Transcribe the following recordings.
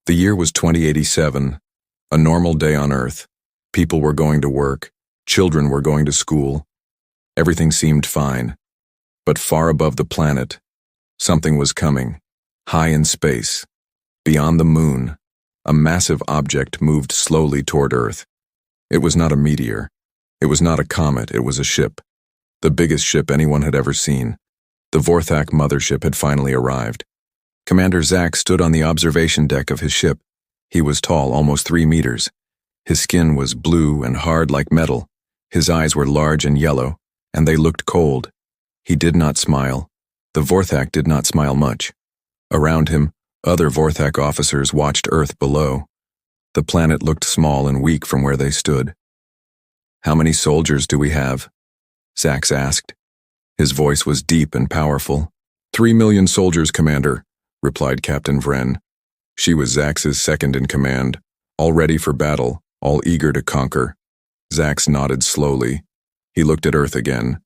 The year was 2087, a normal day on Earth. People were going to work, children were going to school. Everything seemed fine. But far above the planet, something was coming. High in space, beyond the moon, a massive object moved slowly toward Earth. It was not a meteor. It was not a comet, it was a ship. The biggest ship anyone had ever seen. The Vorthak mothership had finally arrived. Commander Zack stood on the observation deck of his ship. He was tall, almost 3 meters. His skin was blue and hard like metal. His eyes were large and yellow, and they looked cold. He did not smile. The Vorthak did not smile much. Around him, other Vorthak officers watched Earth below. The planet looked small and weak from where they stood. "How many soldiers do we have?" Zax asked. His voice was deep and powerful. 3 million soldiers, Commander," replied Captain Vren. She was Zax's second in command, all ready for battle, all eager to conquer. Zax nodded slowly. He looked at Earth again.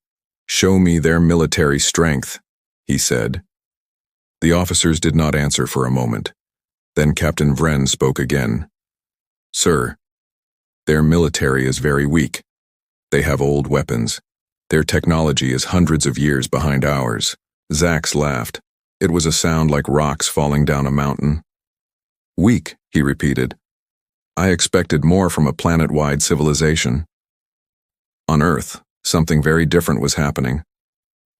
"Show me their military strength," he said. The officers did not answer for a moment. Then Captain Vren spoke again. "Sir, their military is very weak. They have old weapons. Their technology is hundreds of years behind ours." Zax laughed. It was a sound like rocks falling down a mountain. "Weak," he repeated. "I expected more from a planet-wide civilization." On Earth, something very different was happening.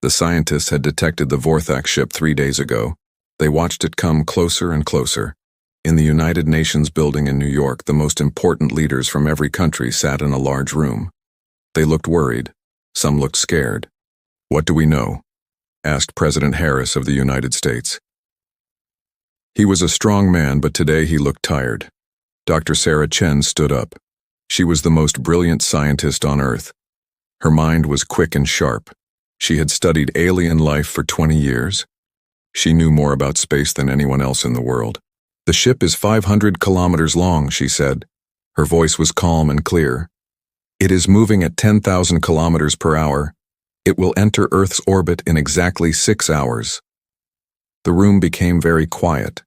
The scientists had detected the Vorthak ship 3 days ago. They watched it come closer and closer. In the United Nations building in New York, the most important leaders from every country sat in a large room. They looked worried. Some looked scared. "What do we know?" asked President Harris of the United States. He was a strong man, but today he looked tired. Dr. Sarah Chen stood up. She was the most brilliant scientist on Earth. Her mind was quick and sharp. She had studied alien life for 20 years. She knew more about space than anyone else in the world. "The ship is 500 kilometers long," she said. Her voice was calm and clear. "It is moving at 10,000 kilometers per hour. It will enter Earth's orbit in exactly 6 hours. The room became very quiet.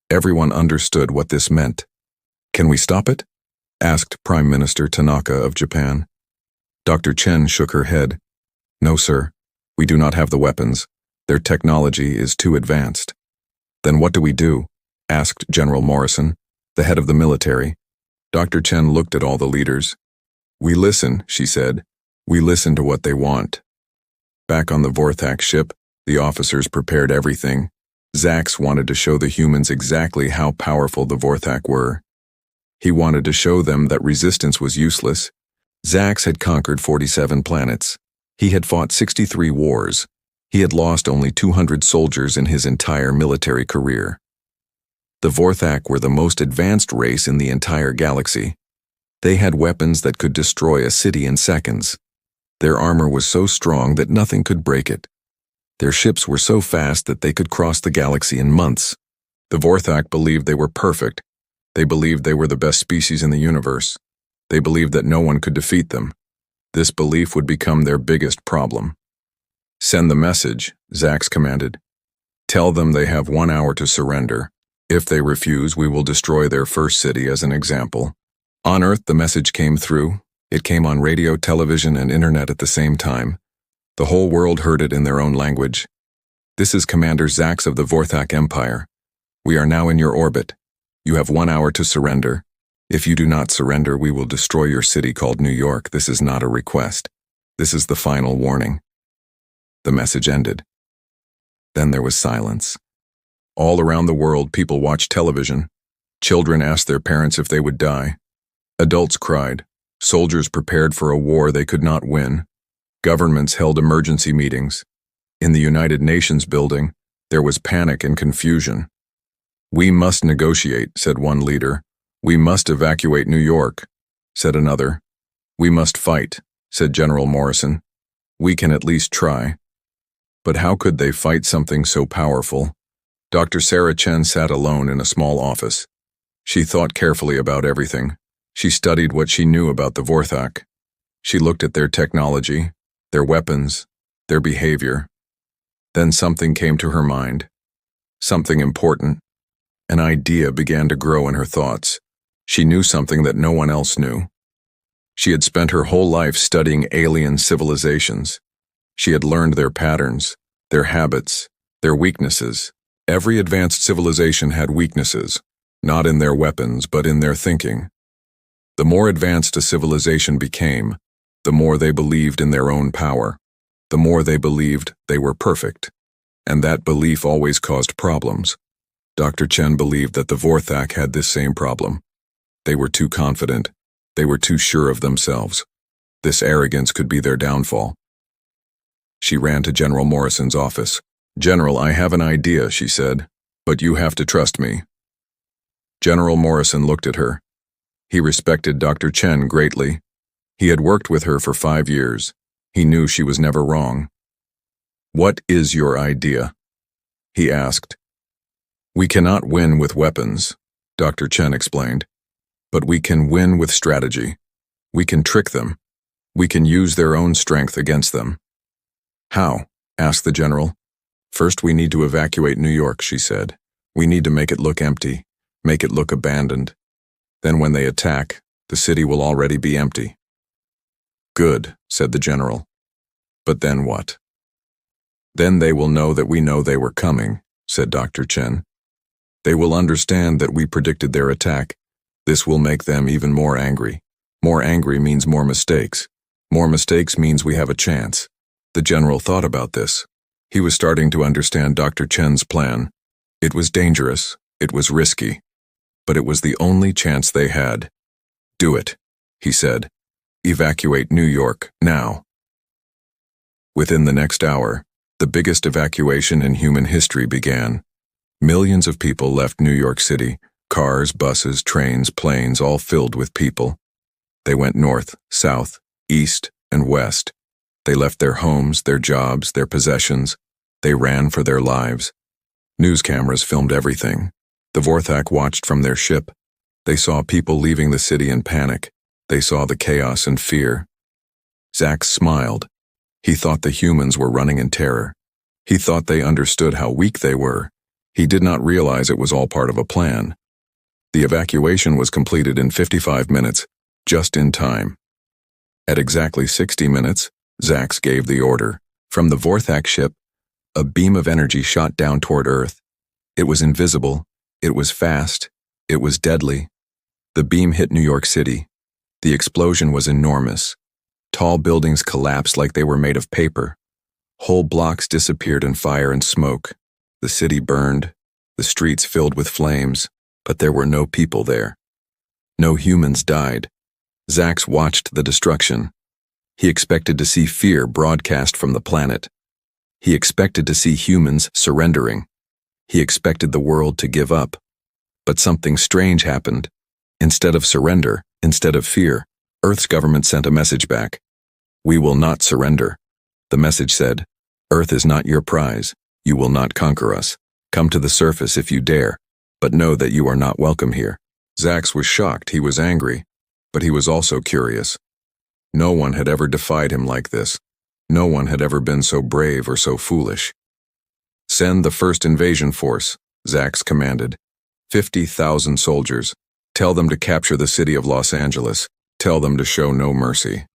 Everyone understood what this meant. "Can we stop it?" asked Prime Minister Tanaka of Japan. Dr. Chen shook her head. "No, sir. We do not have the weapons. Their technology is too advanced." "Then what do we do?" asked General Morrison, the head of the military. Dr. Chen looked at all the leaders. "We listen," she said. "We listen to what they want." Back on the Vorthak ship, the officers prepared everything. Zax wanted to show the humans exactly how powerful the Vorthak were. He wanted to show them that resistance was useless. Zax had conquered 47 planets. He had fought 63 wars. He had lost only 200 soldiers in his entire military career. The Vorthak were the most advanced race in the entire galaxy. They had weapons that could destroy a city in seconds. Their armor was so strong that nothing could break it. Their ships were so fast that they could cross the galaxy in months. The Vorthak believed they were perfect. They believed they were the best species in the universe. They believed that no one could defeat them. This belief would become their biggest problem. "Send the message," Zax commanded. "Tell them they have 1 hour to surrender. If they refuse, we will destroy their first city as an example." On Earth, the message came through. It came on radio, television, and internet at the same time. The whole world heard it in their own language. "This is Commander Zax of the Vorthak Empire. We are now in your orbit. You have 1 hour to surrender. If you do not surrender, we will destroy your city called New York. This is not a request. This is the final warning." The message ended. Then there was silence. All around the world, people watched television. Children asked their parents if they would die. Adults cried. Soldiers prepared for a war they could not win. Governments held emergency meetings. In the United Nations building, there was panic and confusion. "We must negotiate," said one leader. "We must evacuate New York," said another. "We must fight," said General Morrison. "We can at least try." But how could they fight something so powerful? Dr. Sarah Chen sat alone in a small office. She thought carefully about everything. She studied what she knew about the Vorthak. She looked at their technology, their weapons, their behavior. Then something came to her mind. Something important. An idea began to grow in her thoughts. She knew something that no one else knew. She had spent her whole life studying alien civilizations. She had learned their patterns, their habits, their weaknesses. Every advanced civilization had weaknesses, not in their weapons, but in their thinking. The more advanced a civilization became, the more they believed in their own power, the more they believed they were perfect. And that belief always caused problems. Dr. Chen believed that the Vorthak had this same problem. They were too confident. They were too sure of themselves. This arrogance could be their downfall. She ran to General Morrison's office. "General, I have an idea," she said, "but you have to trust me." General Morrison looked at her. He respected Dr. Chen greatly. He had worked with her for 5 years. He knew she was never wrong. "What is your idea?" he asked. "We cannot win with weapons," Dr. Chen explained, "but we can win with strategy. We can trick them. We can use their own strength against them." "How?" asked the general. "First, we need to evacuate New York," she said. "We need to make it look empty, make it look abandoned. Then when they attack, the city will already be empty." "Good," said the general. "But then what?" "Then they will know that we know they were coming," said Dr. Chen. "They will understand that we predicted their attack. This will make them even more angry. More angry means more mistakes. More mistakes means we have a chance." The general thought about this. He was starting to understand Dr. Chen's plan. It was dangerous, it was risky, but it was the only chance they had. "Do it," he said. "Evacuate New York, now." Within the next hour, the biggest evacuation in human history began. Millions of people left New York City, cars, buses, trains, planes, all filled with people. They went north, south, east, and west. They left their homes, their jobs, their possessions. They ran for their lives. News cameras filmed everything. The Vorthak watched from their ship. They saw people leaving the city in panic. They saw the chaos and fear. Zax smiled. He thought the humans were running in terror. He thought they understood how weak they were. He did not realize it was all part of a plan. The evacuation was completed in 55 minutes, just in time. At exactly 60 minutes, Zax gave the order. From the Vorthak ship, a beam of energy shot down toward Earth. It was invisible, it was fast, it was deadly. The beam hit New York City. The explosion was enormous. Tall buildings collapsed like they were made of paper. Whole blocks disappeared in fire and smoke. The city burned, the streets filled with flames, but there were no people there. No humans died. Zax watched the destruction. He expected to see fear broadcast from the planet. He expected to see humans surrendering. He expected the world to give up. But something strange happened. Instead of surrender, instead of fear, Earth's government sent a message back. "We will not surrender." The message said, "Earth is not your prize. You will not conquer us. Come to the surface if you dare, but know that you are not welcome here." Zax was shocked, he was angry, but he was also curious. No one had ever defied him like this. No one had ever been so brave or so foolish. "Send the first invasion force," Zax commanded. 50,000 soldiers. Tell them to capture the city of Los Angeles. Tell them to show no mercy.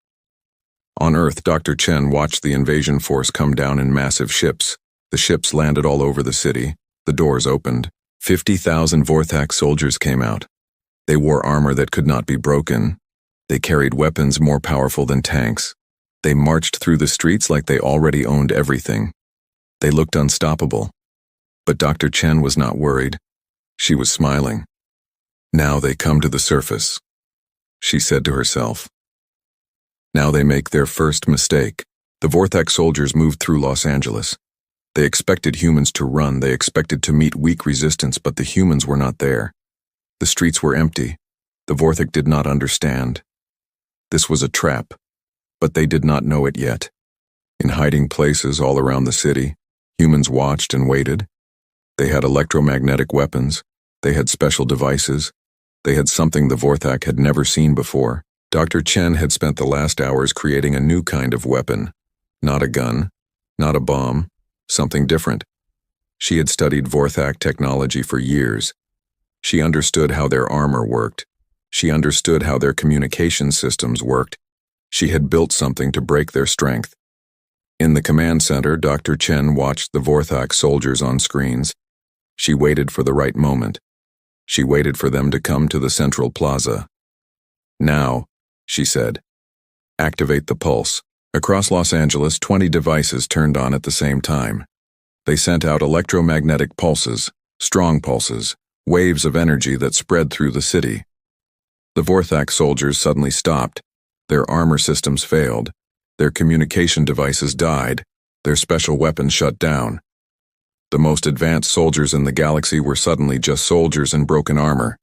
On Earth, Dr. Chen watched the invasion force come down in massive ships. The ships landed all over the city. The doors opened. 50,000 Vorthak soldiers came out. They wore armor that could not be broken. They carried weapons more powerful than tanks. They marched through the streets like they already owned everything. They looked unstoppable. But Dr. Chen was not worried. She was smiling. "Now they come to the surface," she said to herself. "Now they make their first mistake." The Vorthak soldiers moved through Los Angeles. They expected humans to run, they expected to meet weak resistance, but the humans were not there. The streets were empty. The Vorthak did not understand. This was a trap, but they did not know it yet. In hiding places all around the city, humans watched and waited. They had electromagnetic weapons. They had special devices. They had something the Vorthak had never seen before. Dr. Chen had spent the last hours creating a new kind of weapon. Not a gun, not a bomb, something different. She had studied Vorthak technology for years. She understood how their armor worked. She understood how their communication systems worked. She had built something to break their strength. In the command center, Dr. Chen watched the Vorthak soldiers on screens. She waited for the right moment. She waited for them to come to the central plaza. "Now," she said. "Activate the pulse." Across Los Angeles, 20 devices turned on at the same time. They sent out electromagnetic pulses, strong pulses, waves of energy that spread through the city. The Vorthak soldiers suddenly stopped. Their armor systems failed. Their communication devices died. Their special weapons shut down. The most advanced soldiers in the galaxy were suddenly just soldiers in broken armor.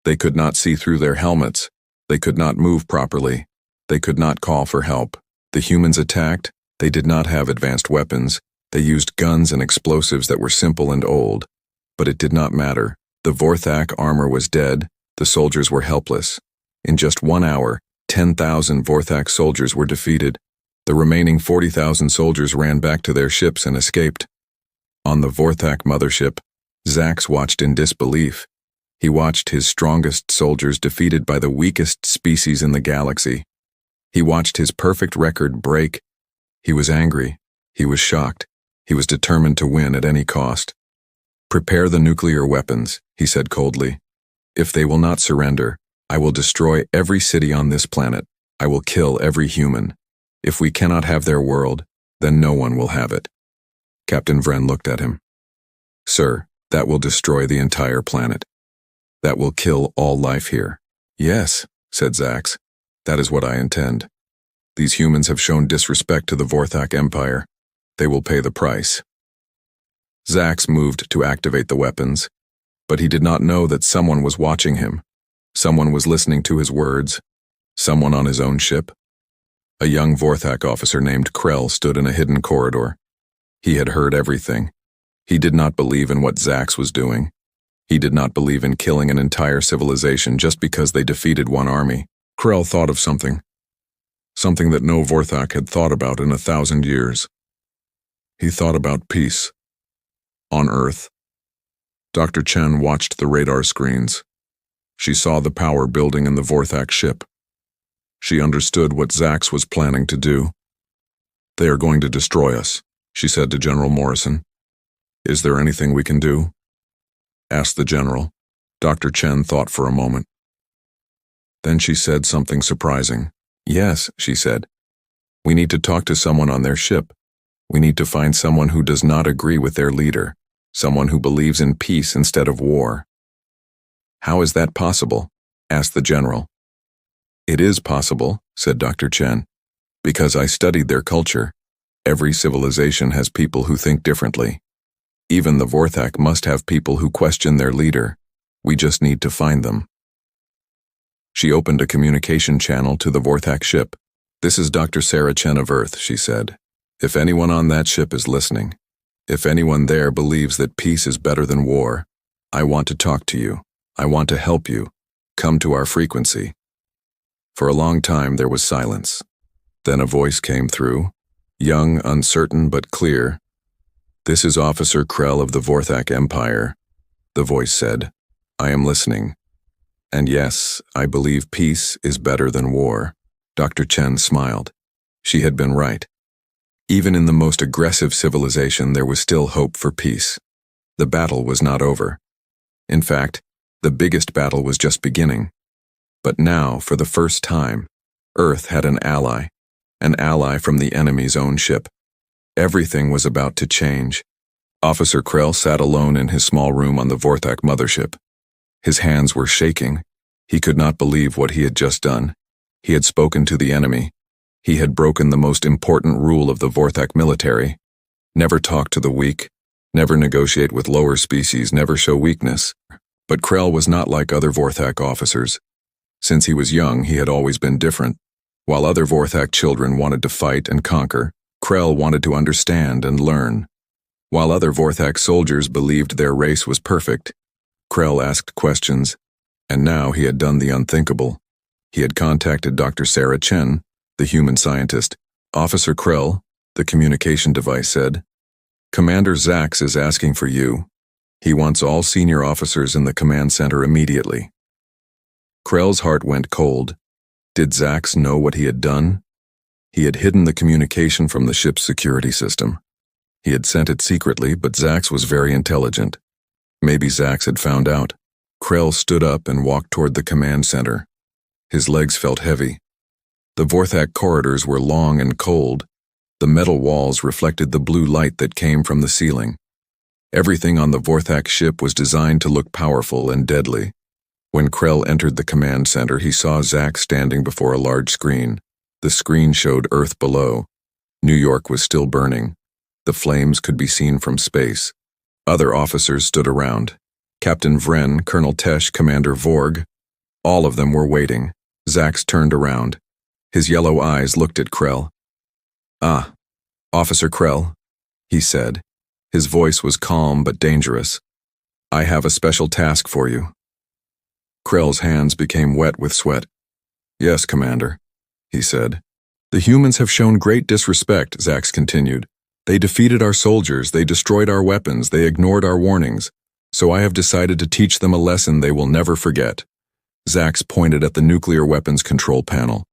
They could not see through their helmets. They could not move properly. They could not call for help. The humans attacked. They did not have advanced weapons. They used guns and explosives that were simple and old. But it did not matter. The Vorthak armor was dead. The soldiers were helpless. In just 1 hour, 10,000 Vorthak soldiers were defeated. The remaining 40,000 soldiers ran back to their ships and escaped. On the Vorthak mothership, Zax watched in disbelief. He watched his strongest soldiers defeated by the weakest species in the galaxy. He watched his perfect record break. He was angry. He was shocked. He was determined to win at any cost. "Prepare the nuclear weapons," he said coldly. "If they will not surrender, I will destroy every city on this planet. I will kill every human. If we cannot have their world, then no one will have it." Captain Vren looked at him. "Sir, that will destroy the entire planet. That will kill all life here." "Yes," said Zax. "That is what I intend. These humans have shown disrespect to the Vorthak Empire. They will pay the price." Zax moved to activate the weapons, but he did not know that someone was watching him. Someone was listening to his words. Someone on his own ship. A young Vorthak officer named Krell stood in a hidden corridor. He had heard everything. He did not believe in what Zax was doing. He did not believe in killing an entire civilization just because they defeated one army. Krell thought of something. Something that no Vorthak had thought about in 1,000 years. He thought about peace. On Earth. Dr. Chen watched the radar screens. She saw the power building in the Vorthak ship. She understood what Zax was planning to do. "They are going to destroy us," she said to General Morrison. "Is there anything we can do?" asked the general. Dr. Chen thought for a moment. Then she said something surprising. "Yes," she said. "We need to talk to someone on their ship. We need to find someone who does not agree with their leader, someone who believes in peace instead of war." "How is that possible?" asked the general. "It is possible," said Dr. Chen, "because I studied their culture. Every civilization has people who think differently. Even the Vorthak must have people who question their leader. We just need to find them." She opened a communication channel to the Vorthak ship. "This is Dr. Sarah Chen of Earth," she said. "If anyone on that ship is listening, if anyone there believes that peace is better than war, I want to talk to you. I want to help you. Come to our frequency." For a long time there was silence. Then a voice came through, young, uncertain, but clear. "This is Officer Krell of the Vorthak Empire," the voice said. "I am listening. And yes, I believe peace is better than war." Dr. Chen smiled. She had been right. Even in the most aggressive civilization, there was still hope for peace. The battle was not over. In fact, the biggest battle was just beginning. But now, for the first time, Earth had an ally from the enemy's own ship. Everything was about to change. Officer Krell sat alone in his small room on the Vorthak mothership. His hands were shaking. He could not believe what he had just done. He had spoken to the enemy. He had broken the most important rule of the Vorthak military. Never talk to the weak. Never negotiate with lower species. Never show weakness. But Krell was not like other Vorthak officers. Since he was young, he had always been different. While other Vorthak children wanted to fight and conquer, Krell wanted to understand and learn. While other Vorthak soldiers believed their race was perfect, Krell asked questions, and now he had done the unthinkable. He had contacted Dr. Sarah Chen, the human scientist. "Officer Krell," the communication device said, "Commander Zax is asking for you." He wants all senior officers in the command center immediately. Krell's heart went cold. Did Zax know what he had done? He had hidden the communication from the ship's security system. He had sent it secretly, but Zax was very intelligent. Maybe Zax had found out. Krell stood up and walked toward the command center. His legs felt heavy. The Vorthak corridors were long and cold. The metal walls reflected the blue light that came from the ceiling. Everything on the Vorthak ship was designed to look powerful and deadly. When Krell entered the command center, he saw Zax standing before a large screen. The screen showed Earth below. New York was still burning. The flames could be seen from space. Other officers stood around. Captain Vren, Colonel Tesh, Commander Vorg. All of them were waiting. Zax turned around. His yellow eyes looked at Krell. "Ah, Officer Krell," he said. His voice was calm but dangerous. "I have a special task for you." Krell's hands became wet with sweat. "Yes, Commander," he said. "The humans have shown great disrespect," Zax continued. "They defeated our soldiers, they destroyed our weapons, they ignored our warnings. So I have decided to teach them a lesson they will never forget." Zax pointed at the nuclear weapons control panel.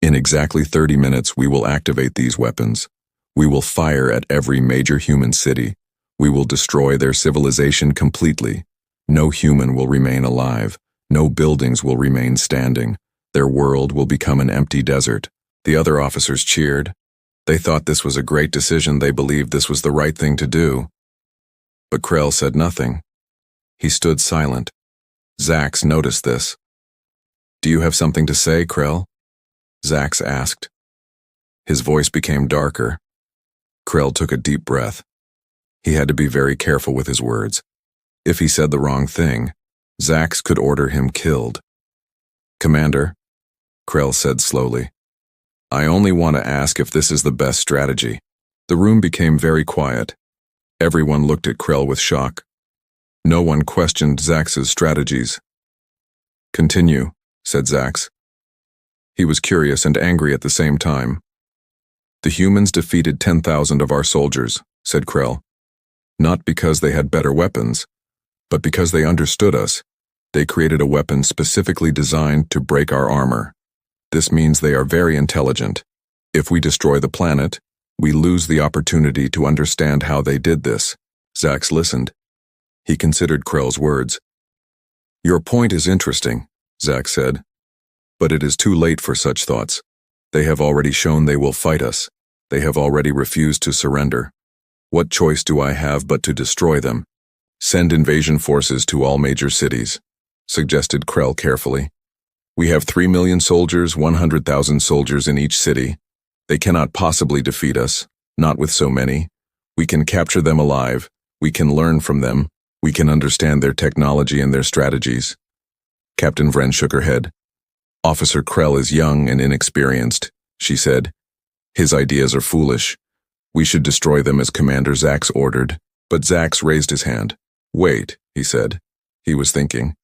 "In exactly 30 minutes, we will activate these weapons. We will fire at every major human city. We will destroy their civilization completely. No human will remain alive. No buildings will remain standing. Their world will become an empty desert." The other officers cheered. They thought this was a great decision. They believed this was the right thing to do. But Krell said nothing. He stood silent. Zax noticed this. "Do you have something to say, Krell?" Zax asked. His voice became darker. Krell took a deep breath. He had to be very careful with his words. If he said the wrong thing, Zax could order him killed. "Commander," Krell said slowly, "I only want to ask if this is the best strategy." The room became very quiet. Everyone looked at Krell with shock. No one questioned Zax's strategies. "Continue," said Zax. He was curious and angry at the same time. "The humans defeated 10,000 of our soldiers," said Krell. "Not because they had better weapons, but because they understood us. They created a weapon specifically designed to break our armor. This means they are very intelligent. If we destroy the planet, we lose the opportunity to understand how they did this." Zax listened. He considered Krell's words. "Your point is interesting," Zax said. "But it is too late for such thoughts. They have already shown they will fight us. They have already refused to surrender. What choice do I have but to destroy them? Send invasion forces to all major cities," suggested Krell carefully. "We have 3 million soldiers, 100,000 soldiers in each city. They cannot possibly defeat us, not with so many. We can capture them alive. We can learn from them. We can understand their technology and their strategies." Captain Vren shook her head. "Officer Krell is young and inexperienced," she said. "His ideas are foolish. We should destroy them as Commander Zax ordered." But Zax raised his hand. "Wait," he said. He was thinking.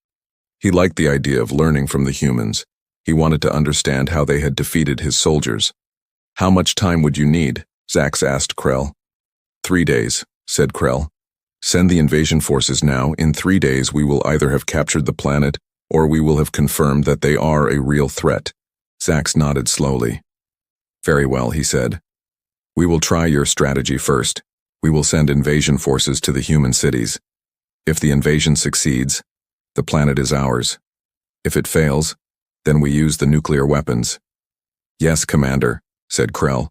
He liked the idea of learning from the humans. He wanted to understand how they had defeated his soldiers. "How much time would you need?" Zax asked Krell. 3 days, said Krell. "Send the invasion forces now. In 3 days we will either have captured the planet or we will have confirmed that they are a real threat." Zax nodded slowly. "Very well," he said. "We will try your strategy first. We will send invasion forces to the human cities. If the invasion succeeds, the planet is ours. If it fails, then we use the nuclear weapons." "Yes, Commander," said Krell.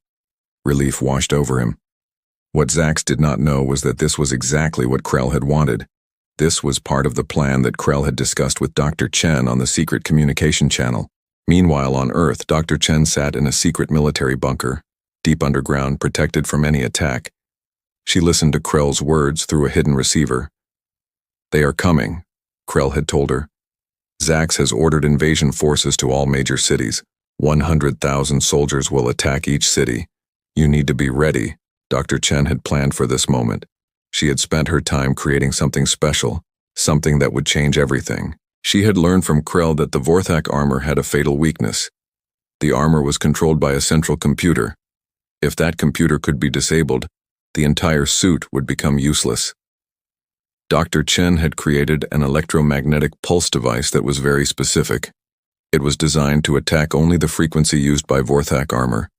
Relief washed over him. What Zax did not know was that this was exactly what Krell had wanted. This was part of the plan that Krell had discussed with Dr. Chen on the secret communication channel. Meanwhile, on Earth, Dr. Chen sat in a secret military bunker, deep underground, protected from any attack. She listened to Krell's words through a hidden receiver. "They are coming," Krell had told her. "Zax has ordered invasion forces to all major cities. 100,000 soldiers will attack each city. You need to be ready." Dr. Chen had planned for this moment. She had spent her time creating something special, something that would change everything. She had learned from Krell that the Vorthak armor had a fatal weakness. The armor was controlled by a central computer. If that computer could be disabled, the entire suit would become useless. Dr. Chen had created an electromagnetic pulse device that was very specific. It was designed to attack only the frequency used by Vorthak armor.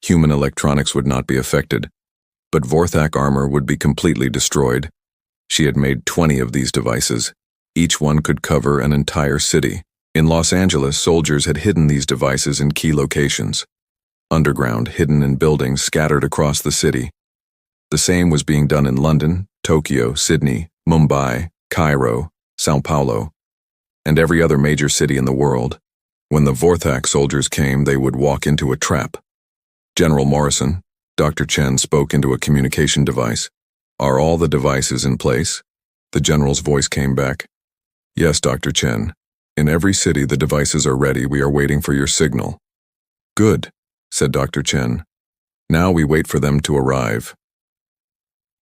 Human electronics would not be affected, but Vorthak armor would be completely destroyed. She had made 20 of these devices. Each one could cover an entire city. In Los Angeles, soldiers had hidden these devices in key locations. Underground, hidden in buildings scattered across the city. The same was being done in London, Tokyo, Sydney, Mumbai, Cairo, Sao Paulo, and every other major city in the world. When the Vorthak soldiers came, they would walk into a trap. General Morrison, Dr. Chen spoke into a communication device. Are all the devices in place? The general's voice came back. Yes, Dr. Chen. In every city the devices are ready. We are waiting for your signal. Good, said Dr. Chen. Now we wait for them to arrive.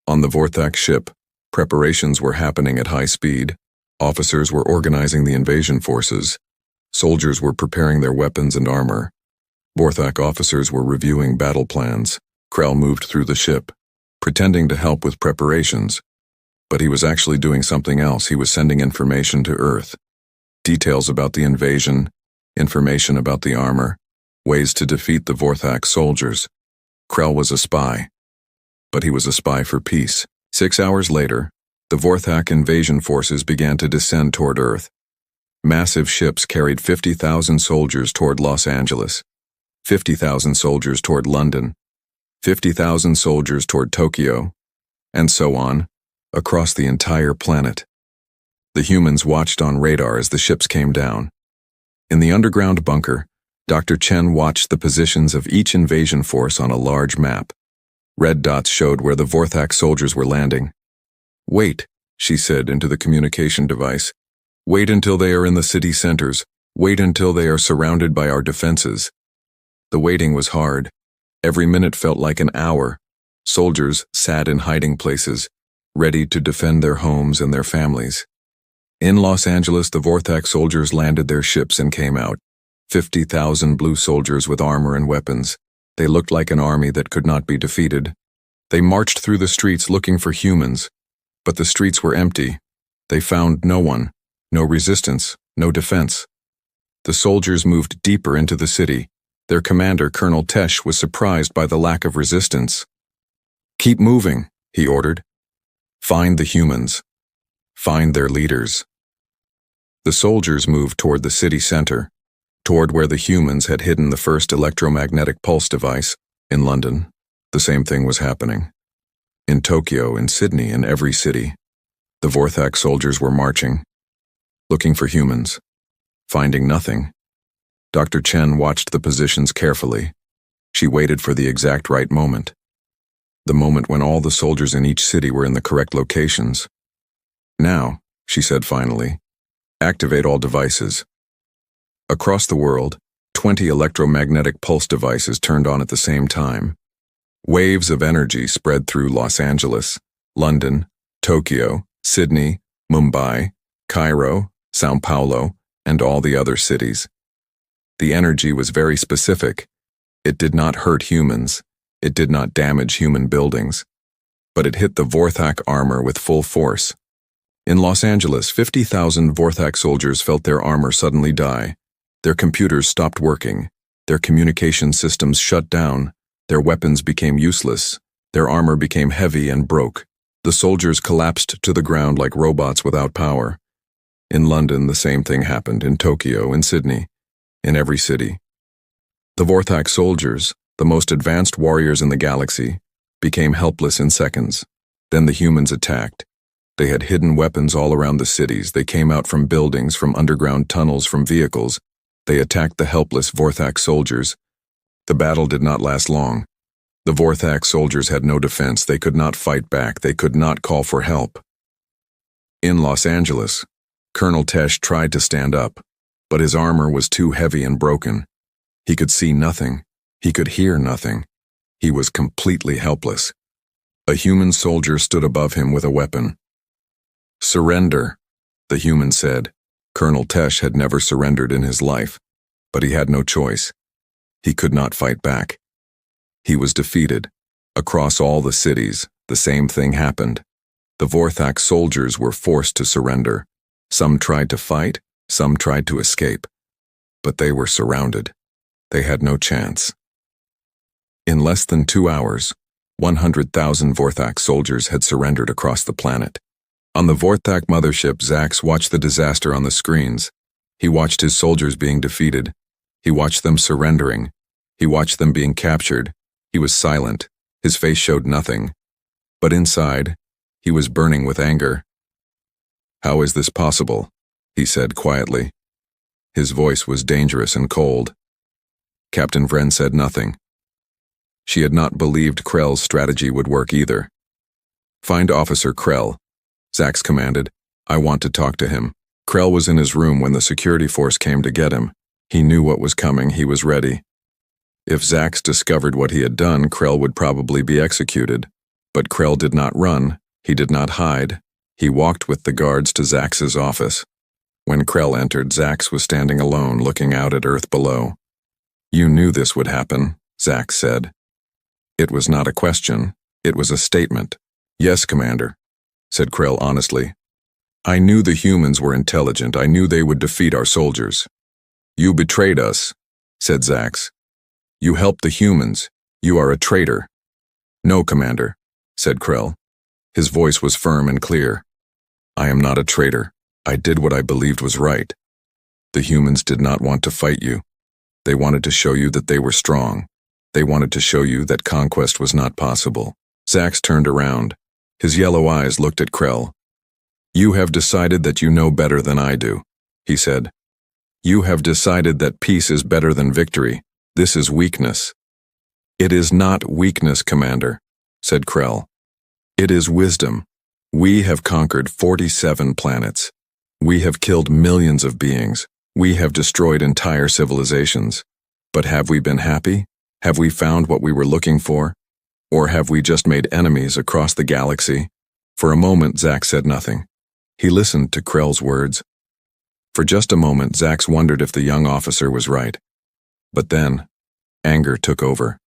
On the Vorthak ship, preparations were happening at high speed. Officers were organizing the invasion forces. Soldiers were preparing their weapons and armor. Vorthak officers were reviewing battle plans. Krell moved through the ship, pretending to help with preparations. But he was actually doing something else. He was sending information to Earth. Details about the invasion, information about the armor, ways to defeat the Vorthak soldiers. Krell was a spy. But he was a spy for peace. 6 hours later, the Vorthak invasion forces began to descend toward Earth. Massive ships carried 50,000 soldiers toward Los Angeles, 50,000 soldiers toward London, 50,000 soldiers toward Tokyo, and so on, across the entire planet. The humans watched on radar as the ships came down. In the underground bunker, Dr. Chen watched the positions of each invasion force on a large map. Red dots showed where the Vorthak soldiers were landing. Wait, she said into the communication device. Wait until they are in the city centers. Wait until they are surrounded by our defenses. The waiting was hard. Every minute felt like an hour. Soldiers sat in hiding places, ready to defend their homes and their families. In Los Angeles, the Vorthak soldiers landed their ships and came out. 50,000 blue soldiers with armor and weapons. They looked like an army that could not be defeated. They marched through the streets looking for humans, but the streets were empty. They found no one, no resistance, no defense. The soldiers moved deeper into the city. Their commander, Colonel Tesh, was surprised by the lack of resistance. Keep moving, he ordered. Find the humans. Find their leaders. The soldiers moved toward the city center, toward where the humans had hidden the first electromagnetic pulse device. In London, the same thing was happening. In Tokyo, in Sydney, in every city, the Vorthak soldiers were marching, looking for humans, finding nothing. Dr. Chen watched the positions carefully. She waited for the exact right moment. The moment when all the soldiers in each city were in the correct locations. Now, she said finally, activate all devices. Across the world, 20 electromagnetic pulse devices turned on at the same time. Waves of energy spread through Los Angeles, London, Tokyo, Sydney, Mumbai, Cairo, Sao Paulo, and all the other cities. The energy was very specific. It did not hurt humans. It did not damage human buildings. But it hit the Vorthak armor with full force. In Los Angeles, 50,000 Vorthak soldiers felt their armor suddenly die. Their computers stopped working. Their communication systems shut down. Their weapons became useless. Their armor became heavy and broke. The soldiers collapsed to the ground like robots without power. In London, the same thing happened. In Tokyo, in Sydney, in every city. The Vorthak soldiers, the most advanced warriors in the galaxy, became helpless in seconds. Then the humans attacked. They had hidden weapons all around the cities. They came out from buildings, from underground tunnels, from vehicles. They attacked the helpless Vorthak soldiers. The battle did not last long. The Vorthak soldiers had no defense. They could not fight back. They could not call for help. In Los Angeles, Colonel Tesh tried to stand up, but his armor was too heavy and broken. He could see nothing. He could hear nothing. He was completely helpless. A human soldier stood above him with a weapon. Surrender, the human said. Colonel Tesh had never surrendered in his life, but he had no choice. He could not fight back. He was defeated. Across all the cities, the same thing happened. The Vorthak soldiers were forced to surrender. Some tried to fight, some tried to escape. But they were surrounded. They had no chance. In less than 2 hours, 100,000 Vorthak soldiers had surrendered across the planet. On the Vorthak mothership, Zax watched the disaster on the screens. He watched his soldiers being defeated. He watched them surrendering. He watched them being captured. He was silent. His face showed nothing. But inside, he was burning with anger. "How is this possible?" he said quietly. His voice was dangerous and cold. Captain Vren said nothing. She had not believed Krell's strategy would work either. "Find Officer Krell," Zax commanded. "I want to talk to him." Krell was in his room when the security force came to get him. He knew what was coming. He was ready. If Zax discovered what he had done, Krell would probably be executed. But Krell did not run. He did not hide. He walked with the guards to Zax's office. When Krell entered, Zax was standing alone, looking out at Earth below. "You knew this would happen," Zax said. It was not a question. It was a statement. "Yes, Commander," said Krell honestly. "I knew the humans were intelligent. I knew they would defeat our soldiers." "You betrayed us," said Zax. "You helped the humans. You are a traitor." "No, Commander," said Krell. His voice was firm and clear. "I am not a traitor. I did what I believed was right. The humans did not want to fight you. They wanted to show you that they were strong. They wanted to show you that conquest was not possible." Zax turned around. His yellow eyes looked at Krell. "You have decided that you know better than I do," he said. "You have decided that peace is better than victory. This is weakness." "It is not weakness, Commander," said Krell. "It is wisdom. We have conquered 47 planets. We have killed millions of beings. We have destroyed entire civilizations. But have we been happy? Have we found what we were looking for? Or have we just made enemies across the galaxy?" For a moment, Zax said nothing. He listened to Krell's words. For just a moment, Zax wondered if the young officer was right. But then, anger took over.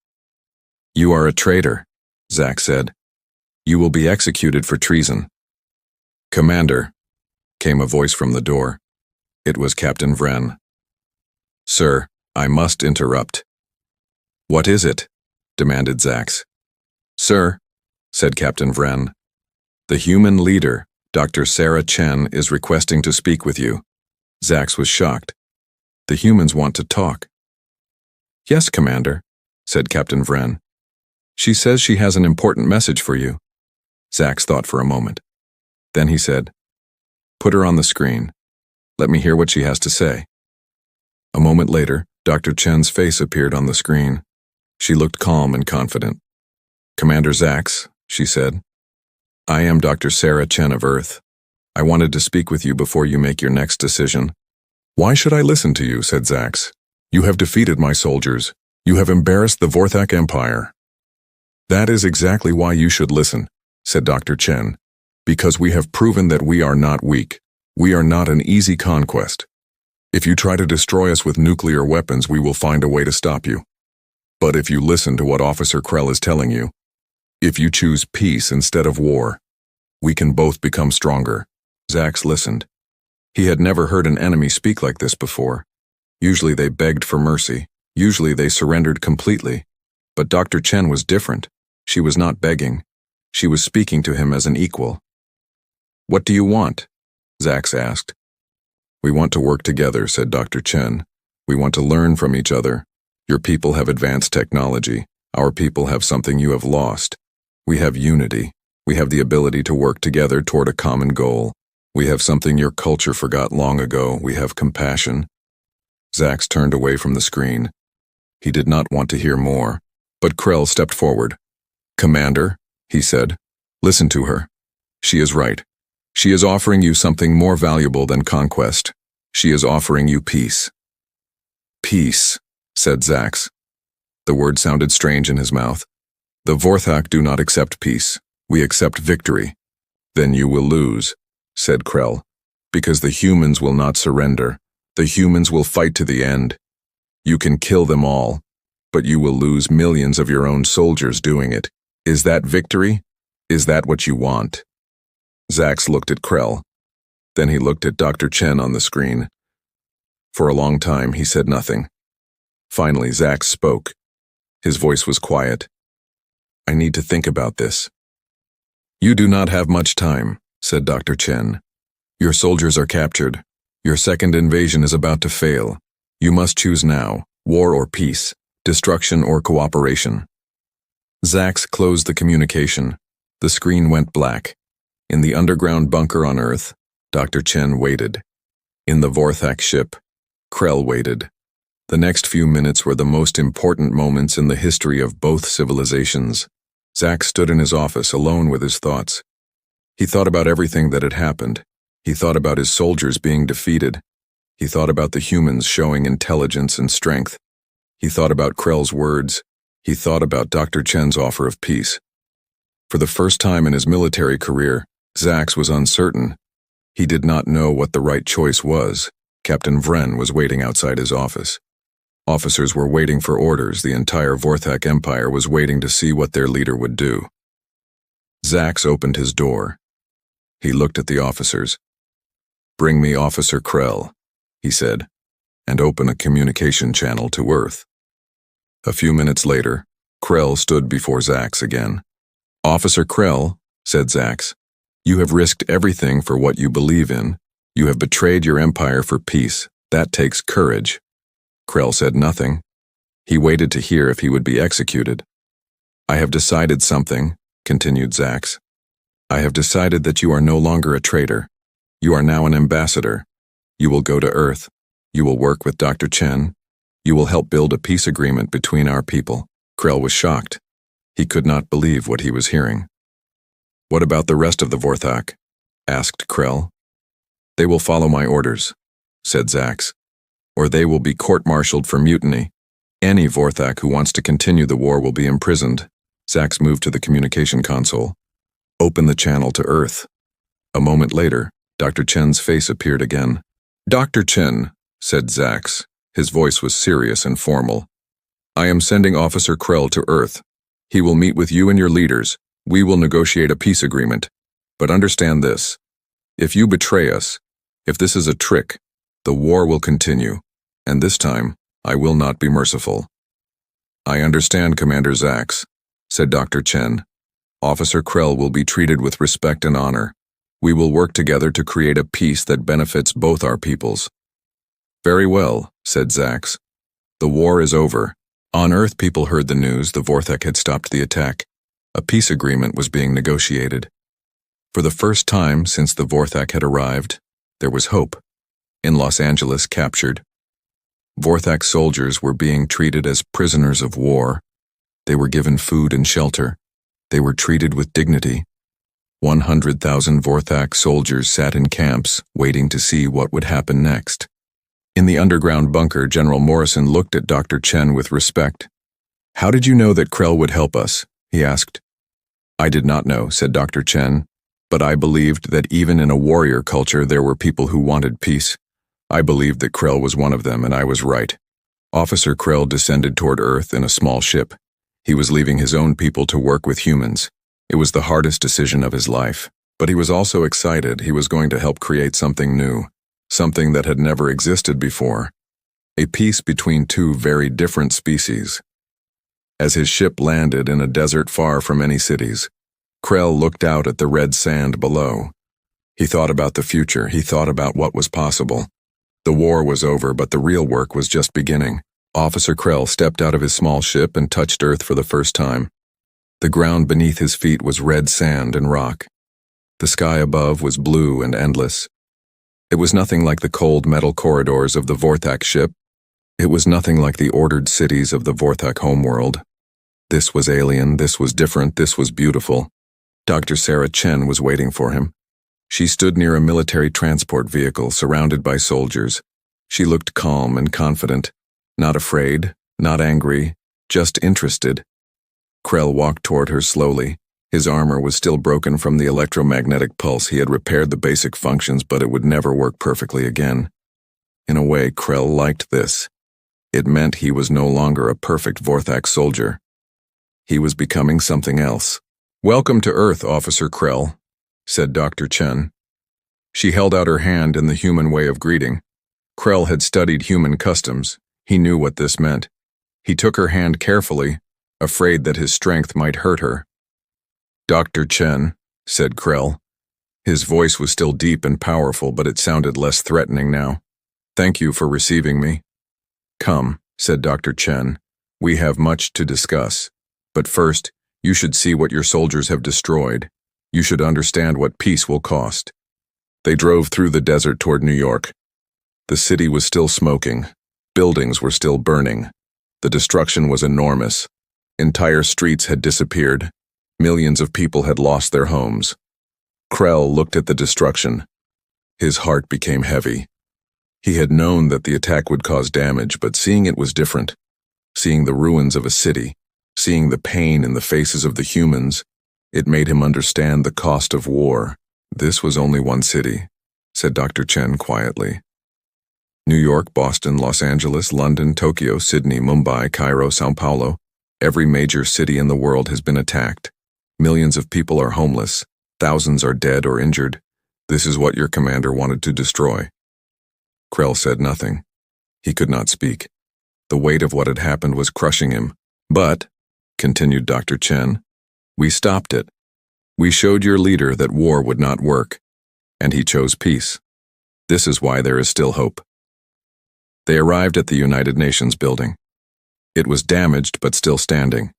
"You are a traitor," Zax said. "You will be executed for treason." "Commander," came a voice from the door. It was Captain Vren. "Sir, I must interrupt." "What is it?" demanded Zax. "Sir," said Captain Vren, "the human leader, Dr. Sarah Chen, is requesting to speak with you." Zax was shocked. "The humans want to talk." "Yes, Commander," said Captain Vren. "She says she has an important message for you." Zax thought for a moment. Then he said, "Put her on the screen. Let me hear what she has to say." A moment later, Dr. Chen's face appeared on the screen. She looked calm and confident. "Commander Zax," she said, "I am Dr. Sarah Chen of Earth. I wanted to speak with you before you make your next decision." "Why should I listen to you?" said Zax. "You have defeated my soldiers. You have embarrassed the Vorthak Empire." "That is exactly why you should listen," said Dr. Chen. "Because we have proven that we are not weak. We are not an easy conquest. If you try to destroy us with nuclear weapons, we will find a way to stop you. But if you listen to what Officer Krell is telling you, if you choose peace instead of war, we can both become stronger." Zax listened. He had never heard an enemy speak like this before. Usually they begged for mercy. Usually they surrendered completely. But Dr. Chen was different. She was not begging. She was speaking to him as an equal. "What do you want?" Zax asked. "We want to work together," said Dr. Chen. "We want to learn from each other. Your people have advanced technology. Our people have something you have lost. We have unity. We have the ability to work together toward a common goal. We have something your culture forgot long ago. We have compassion." Zax turned away from the screen. He did not want to hear more, but Krell stepped forward. "Commander," he said, "listen to her. She is right. She is offering you something more valuable than conquest. She is offering you peace." "Peace," said Zax. The word sounded strange in his mouth. "The Vorthak do not accept peace. We accept victory." "Then you will lose," said Krell, "because the humans will not surrender. The humans will fight to the end. You can kill them all, but you will lose millions of your own soldiers doing it. Is that victory? Is that what you want?" Zax looked at Krell. Then he looked at Dr. Chen on the screen. For a long time, he said nothing. Finally, Zax spoke. His voice was quiet. "I need to think about this." "You do not have much time," said Dr. Chen. "Your soldiers are captured. Your second invasion is about to fail. You must choose now, war or peace, destruction or cooperation." Zax closed the communication. The screen went black. In the underground bunker on Earth, Dr. Chen waited. In the Vorthak ship, Krell waited. The next few minutes were the most important moments in the history of both civilizations. Zax stood in his office alone with his thoughts. He thought about everything that had happened. He thought about his soldiers being defeated. He thought about the humans showing intelligence and strength. He thought about Krell's words. He thought about Dr. Chen's offer of peace. For the first time in his military career, Zax was uncertain. He did not know what the right choice was. Captain Vren was waiting outside his office. Officers were waiting for orders. The entire Vorthak Empire was waiting to see what their leader would do. Zax opened his door. He looked at the officers. "Bring me Officer Krell," he said, "and open a communication channel to Earth." A few minutes later, Krell stood before Zax again. "Officer Krell," said Zax, "you have risked everything for what you believe in. You have betrayed your empire for peace. That takes courage." Krell said nothing. He waited to hear if he would be executed. "I have decided something," continued Zax. "I have decided that you are no longer a traitor. You are now an ambassador. You will go to Earth. You will work with Dr. Chen. You will help build a peace agreement between our people." Krell was shocked. He could not believe what he was hearing. "What about the rest of the Vorthak?" asked Krell. "They will follow my orders," said Zax, "or they will be court-martialed for mutiny. Any Vorthak who wants to continue the war will be imprisoned." Zax moved to the communication console. "Open the channel to Earth." A moment later, Dr. Chen's face appeared again. "Dr. Chen," said Zax. His voice was serious and formal. "I am sending Officer Krell to Earth. He will meet with you and your leaders. We will negotiate a peace agreement. But understand this. If you betray us, if this is a trick, the war will continue, and this time, I will not be merciful." "I understand, Commander Zax," said Dr. Chen. "Officer Krell will be treated with respect and honor. We will work together to create a peace that benefits both our peoples." "Very well," said Zax. "The war is over." On Earth, people heard the news. The Vorthak had stopped the attack. A peace agreement was being negotiated. For the first time since the Vorthak had arrived, there was hope. In Los Angeles, captured, Vorthak soldiers were being treated as prisoners of war. They were given food and shelter. They were treated with dignity. 100,000 Vorthak soldiers sat in camps, waiting to see what would happen next. In the underground bunker, General Morrison looked at Dr. Chen with respect. "How did you know that Krell would help us?" he asked. "I did not know," said Dr. Chen, "but I believed that even in a warrior culture there were people who wanted peace. I believed that Krell was one of them, and I was right." Officer Krell descended toward Earth in a small ship. He was leaving his own people to work with humans. It was the hardest decision of his life, but he was also excited. He was going to help create something new, something that had never existed before, a peace between two very different species. As his ship landed in a desert far from any cities, Krell looked out at the red sand below. He thought about the future. He thought about what was possible. The war was over, but the real work was just beginning. Officer Krell stepped out of his small ship and touched Earth for the first time. The ground beneath his feet was red sand and rock. The sky above was blue and endless. It was nothing like the cold metal corridors of the Vorthak ship. It was nothing like the ordered cities of the Vorthak homeworld. This was alien, this was different, this was beautiful. Dr. Sarah Chen was waiting for him. She stood near a military transport vehicle surrounded by soldiers. She looked calm and confident, not afraid, not angry, just interested. Krell walked toward her slowly. His armor was still broken from the electromagnetic pulse. He had repaired the basic functions, but it would never work perfectly again. In a way, Krell liked this. It meant he was no longer a perfect Vorthak soldier. He was becoming something else. "Welcome to Earth, Officer Krell," said Dr. Chen. She held out her hand in the human way of greeting. Krell had studied human customs. He knew what this meant. He took her hand carefully, afraid that his strength might hurt her. "Dr. Chen," said Krell. His voice was still deep and powerful, but it sounded less threatening now. "Thank you for receiving me." "Come," said Dr. Chen. "We have much to discuss. But first, you should see what your soldiers have destroyed. You should understand what peace will cost." They drove through the desert toward New York. The city was still smoking. Buildings were still burning. The destruction was enormous. Entire streets had disappeared. Millions of people had lost their homes. Krell looked at the destruction. His heart became heavy. He had known that the attack would cause damage, but seeing it was different. Seeing the ruins of a city, seeing the pain in the faces of the humans, it made him understand the cost of war. "This was only one city," said Dr. Chen quietly. "New York, Boston, Los Angeles, London, Tokyo, Sydney, Mumbai, Cairo, São Paulo. Every major city in the world has been attacked. Millions of people are homeless. Thousands are dead or injured. This is what your commander wanted to destroy." Krell said nothing. He could not speak. The weight of what had happened was crushing him. "But," continued Dr. Chen, "we stopped it. We showed your leader that war would not work, and he chose peace. This is why there is still hope." They arrived at the United Nations building. It was damaged but still standing.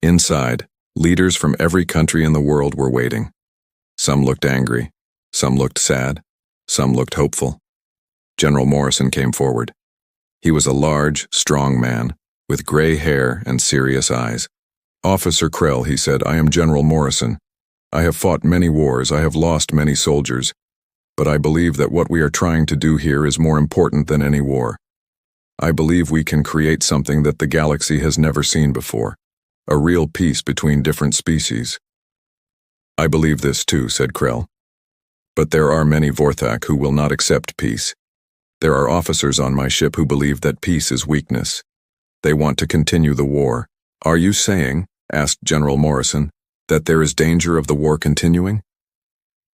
Inside, leaders from every country in the world were waiting. Some looked angry, some looked sad, some looked hopeful. General Morrison came forward. He was a large, strong man, with gray hair and serious eyes. "Officer Krell," he said, "I am General Morrison. I have fought many wars, I have lost many soldiers, but I believe that what we are trying to do here is more important than any war. I believe we can create something that the galaxy has never seen before, a real peace between different species." "I believe this too," said Krell. "But there are many Vorthak who will not accept peace. There are officers on my ship who believe that peace is weakness. They want to continue the war." "Are you saying," asked General Morrison, "that there is danger of the war continuing?"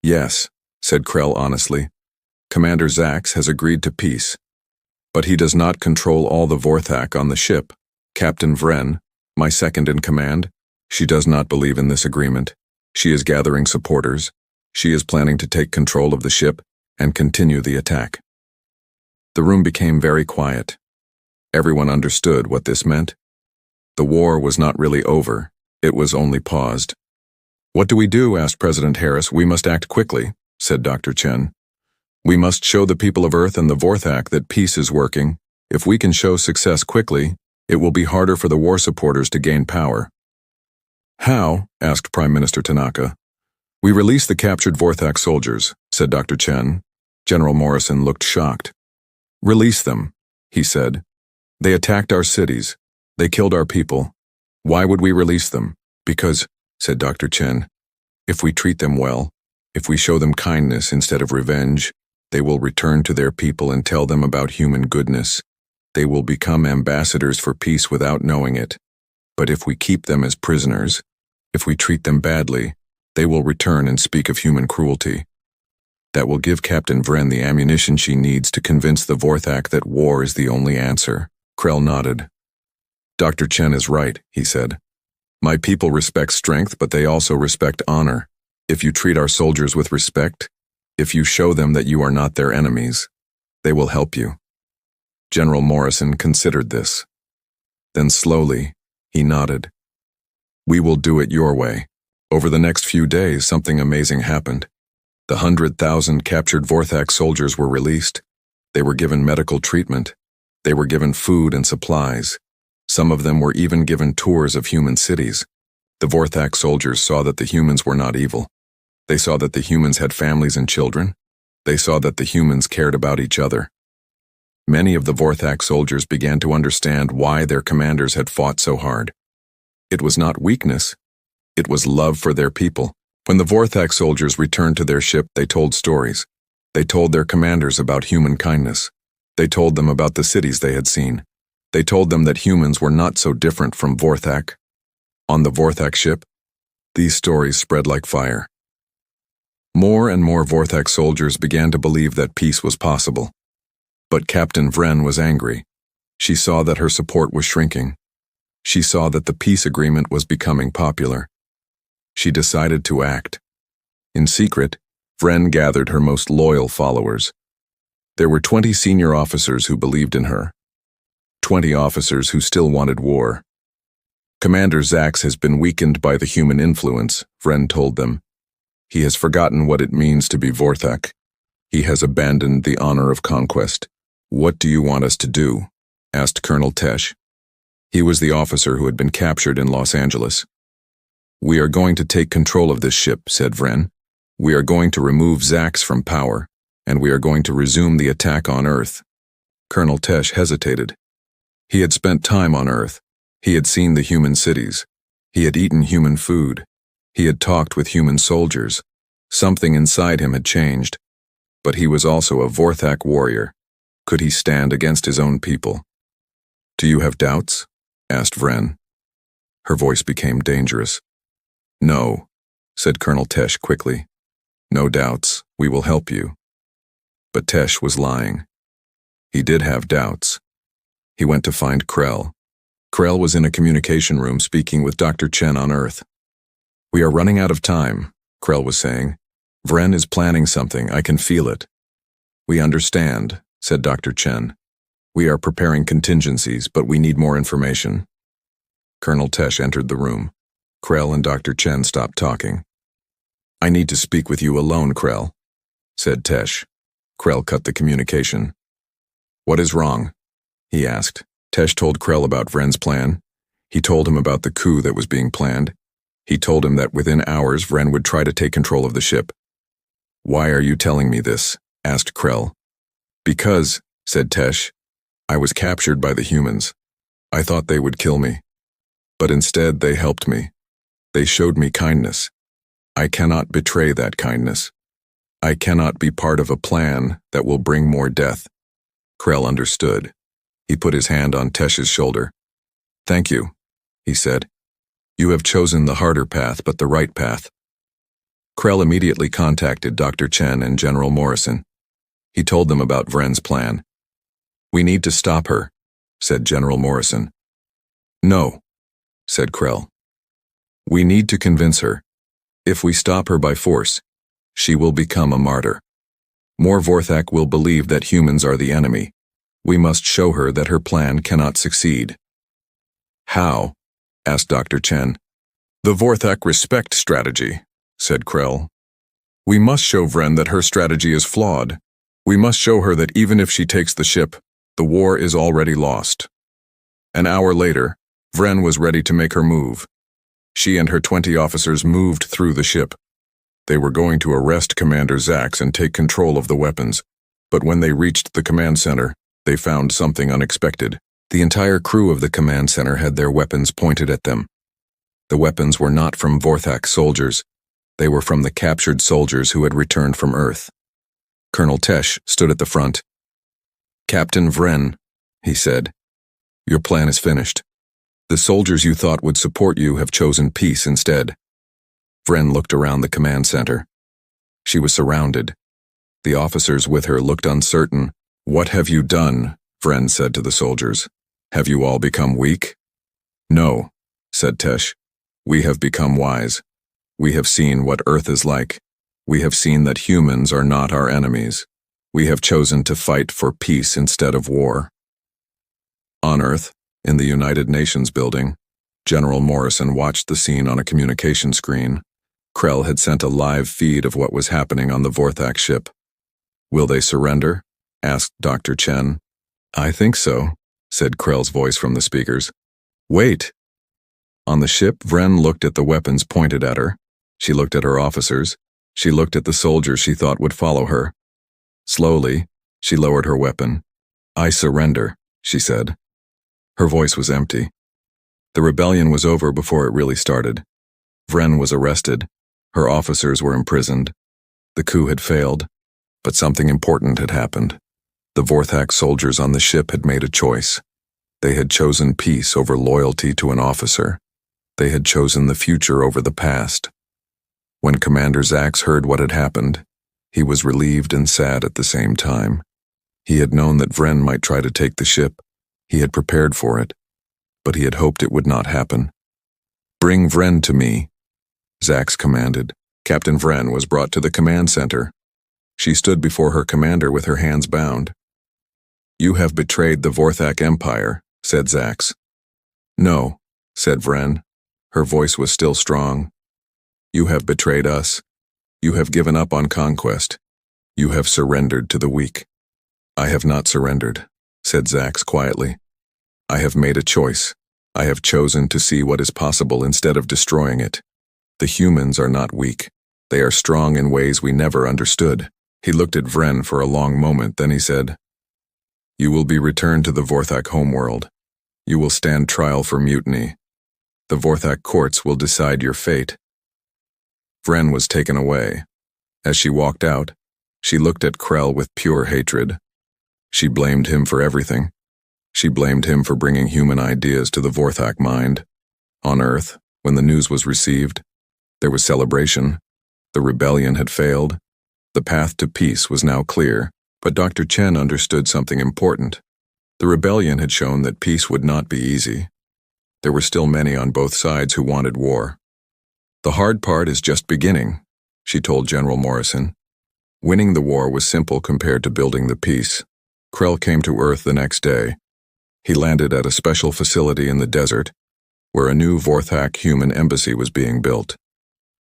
"Yes," said Krell honestly. "Commander Zax has agreed to peace. But he does not control all the Vorthak on the ship. Captain Vren, my second in command, she does not believe in this agreement. She is gathering supporters. She is planning to take control of the ship and continue the attack." The room became very quiet. Everyone understood what this meant. The war was not really over. It was only paused. "What do we do?" asked President Harris. "We must act quickly," said Dr. Chen. "We must show the people of Earth and the Vorthak that peace is working. If we can show success quickly, it will be harder for the war supporters to gain power." "How?" asked Prime Minister Tanaka. "We release the captured Vorthak soldiers," said Dr. Chen. General Morrison looked shocked. "Release them," he said. "They attacked our cities. They killed our people. Why would we release them?" "Because," said Dr. Chen, "if we treat them well, if we show them kindness instead of revenge, they will return to their people and tell them about human goodness. They will become ambassadors for peace without knowing it. But if we keep them as prisoners, if we treat them badly, they will return and speak of human cruelty. That will give Captain Vren the ammunition she needs to convince the Vorthak that war is the only answer." Krell nodded. "Dr. Chen is right," he said. "My people respect strength, but they also respect honor. If you treat our soldiers with respect, if you show them that you are not their enemies, they will help you." General Morrison considered this. Then slowly, he nodded. "We will do it your way." Over the next few days, something amazing happened. The 100,000 captured Vorthak soldiers were released. They were given medical treatment. They were given food and supplies. Some of them were even given tours of human cities. The Vorthak soldiers saw that the humans were not evil. They saw that the humans had families and children. They saw that the humans cared about each other. Many of the Vorthak soldiers began to understand why their commanders had fought so hard. It was not weakness. It was love for their people. When the Vorthak soldiers returned to their ship, they told stories. They told their commanders about human kindness. They told them about the cities they had seen. They told them that humans were not so different from Vorthak. On the Vorthak ship, these stories spread like fire. More and more Vorthak soldiers began to believe that peace was possible. But Captain Vren was angry. She saw that her support was shrinking. She saw that the peace agreement was becoming popular. She decided to act. In secret, Vren gathered her most loyal followers. There were 20 senior officers who believed in her. 20 officers who still wanted war. Commander Zax has been weakened by the human influence, Vren told them. He has forgotten what it means to be Vorthak. He has abandoned the honor of conquest. What do you want us to do? Asked Colonel Tesh. He was the officer who had been captured in Los Angeles. We are going to take control of this ship, said Vren. We are going to remove Zax from power, and we are going to resume the attack on Earth. Colonel Tesh hesitated. He had spent time on Earth. He had seen the human cities. He had eaten human food. He had talked with human soldiers. Something inside him had changed. But he was also a Vorthak warrior. Could he stand against his own people? Do you have doubts? Asked Vren. Her voice became dangerous. No, said Colonel Tesh quickly. No doubts, we will help you. But Tesh was lying. He did have doubts. He went to find Krell. Krell was in a communication room speaking with Dr. Chen on Earth. We are running out of time, Krell was saying. Vren is planning something, I can feel it. We understand, said Dr. Chen. We are preparing contingencies, but we need more information. Colonel Tesh entered the room. Krell and Dr. Chen stopped talking. I need to speak with you alone, Krell, said Tesh. Krell cut the communication. What is wrong? He asked. Tesh told Krell about Vren's plan. He told him about the coup that was being planned. He told him that within hours Vren would try to take control of the ship. Why are you telling me this? Asked Krell. Because, said Tesh, I was captured by the humans. I thought they would kill me. But instead they helped me. They showed me kindness. I cannot betray that kindness. I cannot be part of a plan that will bring more death. Krell understood. He put his hand on Tesh's shoulder. Thank you, he said. You have chosen the harder path, but the right path. Krell immediately contacted Dr. Chen and General Morrison. He told them about Vren's plan. We need to stop her, said General Morrison. No, said Krell. We need to convince her. If we stop her by force, she will become a martyr. More Vorthak will believe that humans are the enemy. We must show her that her plan cannot succeed. How? Asked Dr. Chen. The Vorthak respect strategy, said Krell. We must show Vren that her strategy is flawed. We must show her that even if she takes the ship, the war is already lost. An hour later, Vren was ready to make her move. She and her 20 officers moved through the ship. They were going to arrest Commander Zax and take control of the weapons, but when they reached the command center, they found something unexpected. The entire crew of the command center had their weapons pointed at them. The weapons were not from Vorthak soldiers. They were from the captured soldiers who had returned from Earth. Colonel Tesh stood at the front. Captain Vren, he said, your plan is finished. The soldiers you thought would support you have chosen peace instead. Vren looked around the command center. She was surrounded. The officers with her looked uncertain. What have you done? Vren said to the soldiers. Have you all become weak? No, said Tesh. We have become wise. We have seen what Earth is like. We have seen that humans are not our enemies. We have chosen to fight for peace instead of war. On Earth, in the United Nations building, General Morrison watched the scene on a communication screen. Krell had sent a live feed of what was happening on the Vorthak ship. Will they surrender? Asked Dr. Chen. I think so, said Krell's voice from the speakers. Wait! On the ship, Vren looked at the weapons pointed at her. She looked at her officers. She looked at the soldiers she thought would follow her. Slowly, she lowered her weapon. I surrender, she said. Her voice was empty. The rebellion was over before it really started. Vren was arrested. Her officers were imprisoned. The coup had failed, but something important had happened. The Vorthak soldiers on the ship had made a choice. They had chosen peace over loyalty to an officer. They had chosen the future over the past. When Commander Zax heard what had happened, he was relieved and sad at the same time. He had known that Vren might try to take the ship. He had prepared for it, but he had hoped it would not happen. "Bring Vren to me," Zax commanded. Captain Vren was brought to the command center. She stood before her commander with her hands bound. "You have betrayed the Vorthak Empire," said Zax. "No," said Vren. Her voice was still strong. "You have betrayed us. You have given up on conquest. You have surrendered to the weak." "I have not surrendered," said Zax quietly. "I have made a choice. I have chosen to see what is possible instead of destroying it. The humans are not weak. They are strong in ways we never understood." He looked at Vren for a long moment, then he said, "You will be returned to the Vorthak homeworld. You will stand trial for mutiny. The Vorthak courts will decide your fate." Vren was taken away. As she walked out, she looked at Krell with pure hatred. She blamed him for everything. She blamed him for bringing human ideas to the Vorthak mind. On Earth, when the news was received, there was celebration. The rebellion had failed. The path to peace was now clear, but Dr. Chen understood something important. The rebellion had shown that peace would not be easy. There were still many on both sides who wanted war. "The hard part is just beginning," she told General Morrison. Winning the war was simple compared to building the peace. Krell came to Earth the next day. He landed at a special facility in the desert, where a new Vorthak human embassy was being built.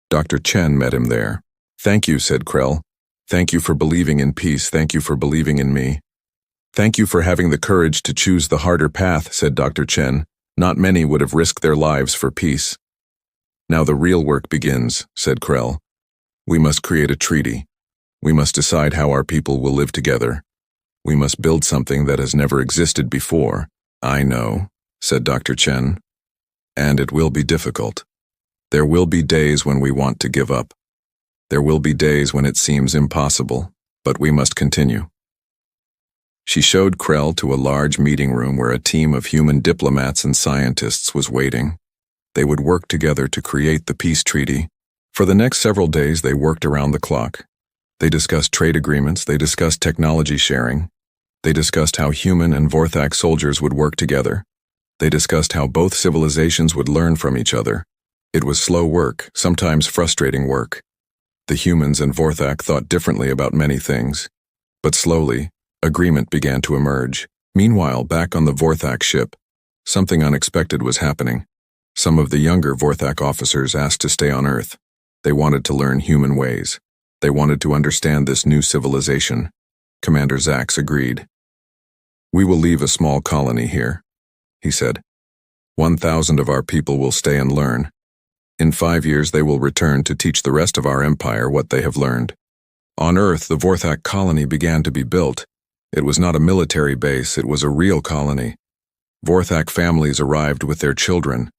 Dr. Chen met him there. "Thank you," said Krell. "Thank you for believing in peace. Thank you for believing in me." "Thank you for having the courage to choose the harder path," said Dr. Chen. "Not many would have risked their lives for peace." "Now the real work begins," said Krell. "We must create a treaty. We must decide how our people will live together. We must build something that has never existed before." "I know," said Dr. Chen. "And it will be difficult. There will be days when we want to give up. There will be days when it seems impossible, but we must continue." She showed Krell to a large meeting room where a team of human diplomats and scientists was waiting. They would work together to create the peace treaty. For the next several days they worked around the clock. They discussed trade agreements, they discussed technology sharing. They discussed how human and Vorthak soldiers would work together. They discussed how both civilizations would learn from each other. It was slow work, sometimes frustrating work. The humans and Vorthak thought differently about many things. But slowly, agreement began to emerge. Meanwhile, back on the Vorthak ship, something unexpected was happening. Some of the younger Vorthak officers asked to stay on Earth. They wanted to learn human ways. They wanted to understand this new civilization. Commander Zax agreed. "We will leave a small colony here," he said. 1,000 of our people will stay and learn. In 5 years they will return to teach the rest of our empire what they have learned." On Earth, the Vorthak colony began to be built. It was not a military base, it was a real colony. Vorthak families arrived with their children.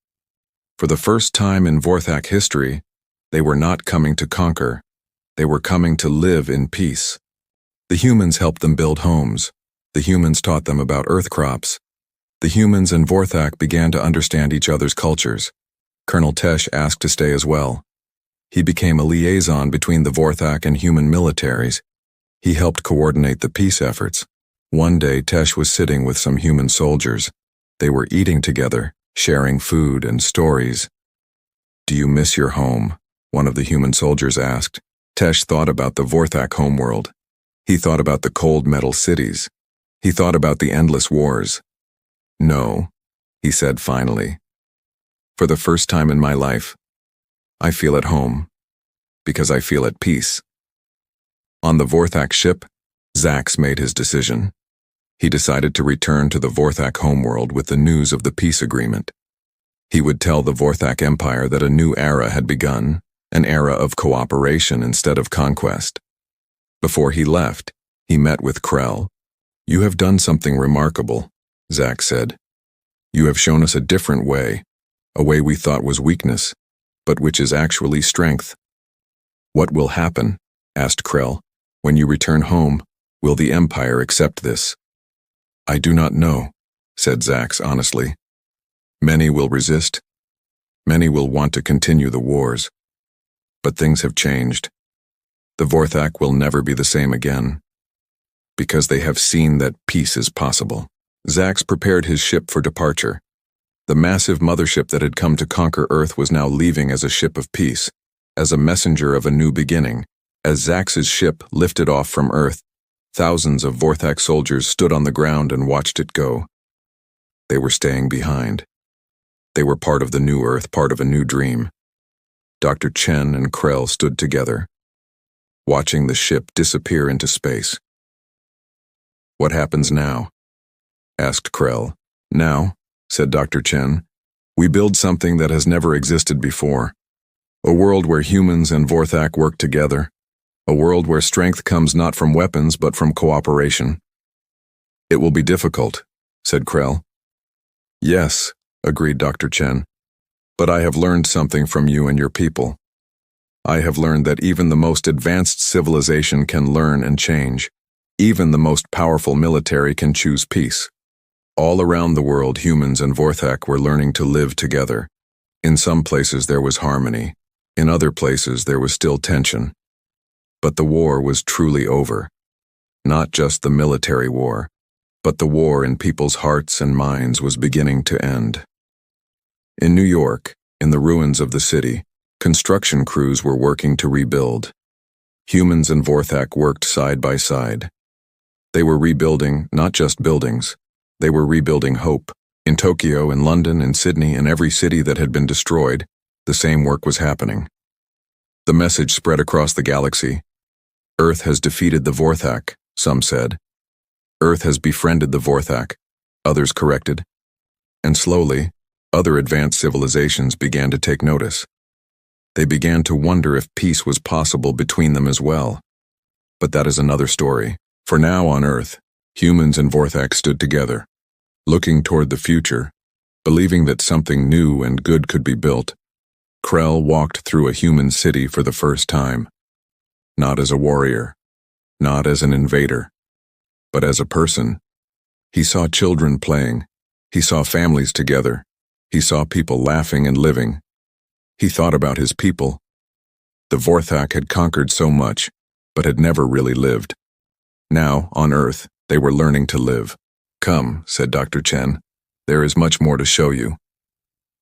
For the first time in Vorthak history, they were not coming to conquer. They were coming to live in peace. The humans helped them build homes. The humans taught them about earth crops. The humans and Vorthak began to understand each other's cultures. Colonel Tesh asked to stay as well. He became a liaison between the Vorthak and human militaries. He helped coordinate the peace efforts. One day, Tesh was sitting with some human soldiers. They were eating together, sharing food and stories. "Do you miss your home?" one of the human soldiers asked. Tesh thought about the Vorthak homeworld. He thought about the cold metal cities. He thought about the endless wars. "No," he said finally. "For the first time in my life, I feel at home, because I feel at peace." On the Vorthak ship, Zax made his decision. He decided to return to the Vorthak homeworld with the news of the peace agreement. He would tell the Vorthak Empire that a new era had begun, an era of cooperation instead of conquest. Before he left, he met with Krell. "You have done something remarkable," Zax said. "You have shown us a different way, a way we thought was weakness, but which is actually strength." "What will happen?" asked Krell. "When you return home, will the Empire accept this?" "I do not know," said Zax honestly. "Many will resist. Many will want to continue the wars. But things have changed. The Vorthak will never be the same again, because they have seen that peace is possible. Zax prepared his ship for departure. The massive mothership that had come to conquer Earth was now leaving as a ship of peace, as a messenger of a new beginning. As Zax's ship lifted off from Earth, thousands of Vorthak soldiers stood on the ground and watched it go. They were staying behind. They were part of the new Earth, part of a new dream. Dr. Chen and Krell stood together, watching the ship disappear into space. "What happens now?" asked Krell. "Now," said Dr. Chen, "we build something that has never existed before. A world where humans and Vorthak work together. A world where strength comes not from weapons but from cooperation." "It will be difficult," said Krell. "Yes," agreed Dr. Chen, "but I have learned something from you and your people. I have learned that even the most advanced civilization can learn and change. Even the most powerful military can choose peace. All around the world, humans and Vorthak were learning to live together. In some places there was harmony. In other places there was still tension. But the war was truly over. Not just the military war, but the war in people's hearts and minds was beginning to end. In New York, in the ruins of the city, construction crews were working to rebuild. Humans and Vorthak worked side by side. They were rebuilding not just buildings, they were rebuilding hope. In Tokyo, in London, in Sydney, in every city that had been destroyed, the same work was happening. The message spread across the galaxy. Earth has defeated the Vorthak, some said. Earth has befriended the Vorthak, others corrected. And slowly, other advanced civilizations began to take notice. They began to wonder if peace was possible between them as well. But that is another story. For now on Earth, humans and Vorthak stood together, looking toward the future, believing that something new and good could be built. Krell walked through a human city for the first time. Not as a warrior, not as an invader, but as a person. He saw children playing. He saw families together. He saw people laughing and living. He thought about his people. The Vorthak had conquered so much, but had never really lived. Now, on Earth, they were learning to live. "Come," said Dr. Chen, "there is much more to show you."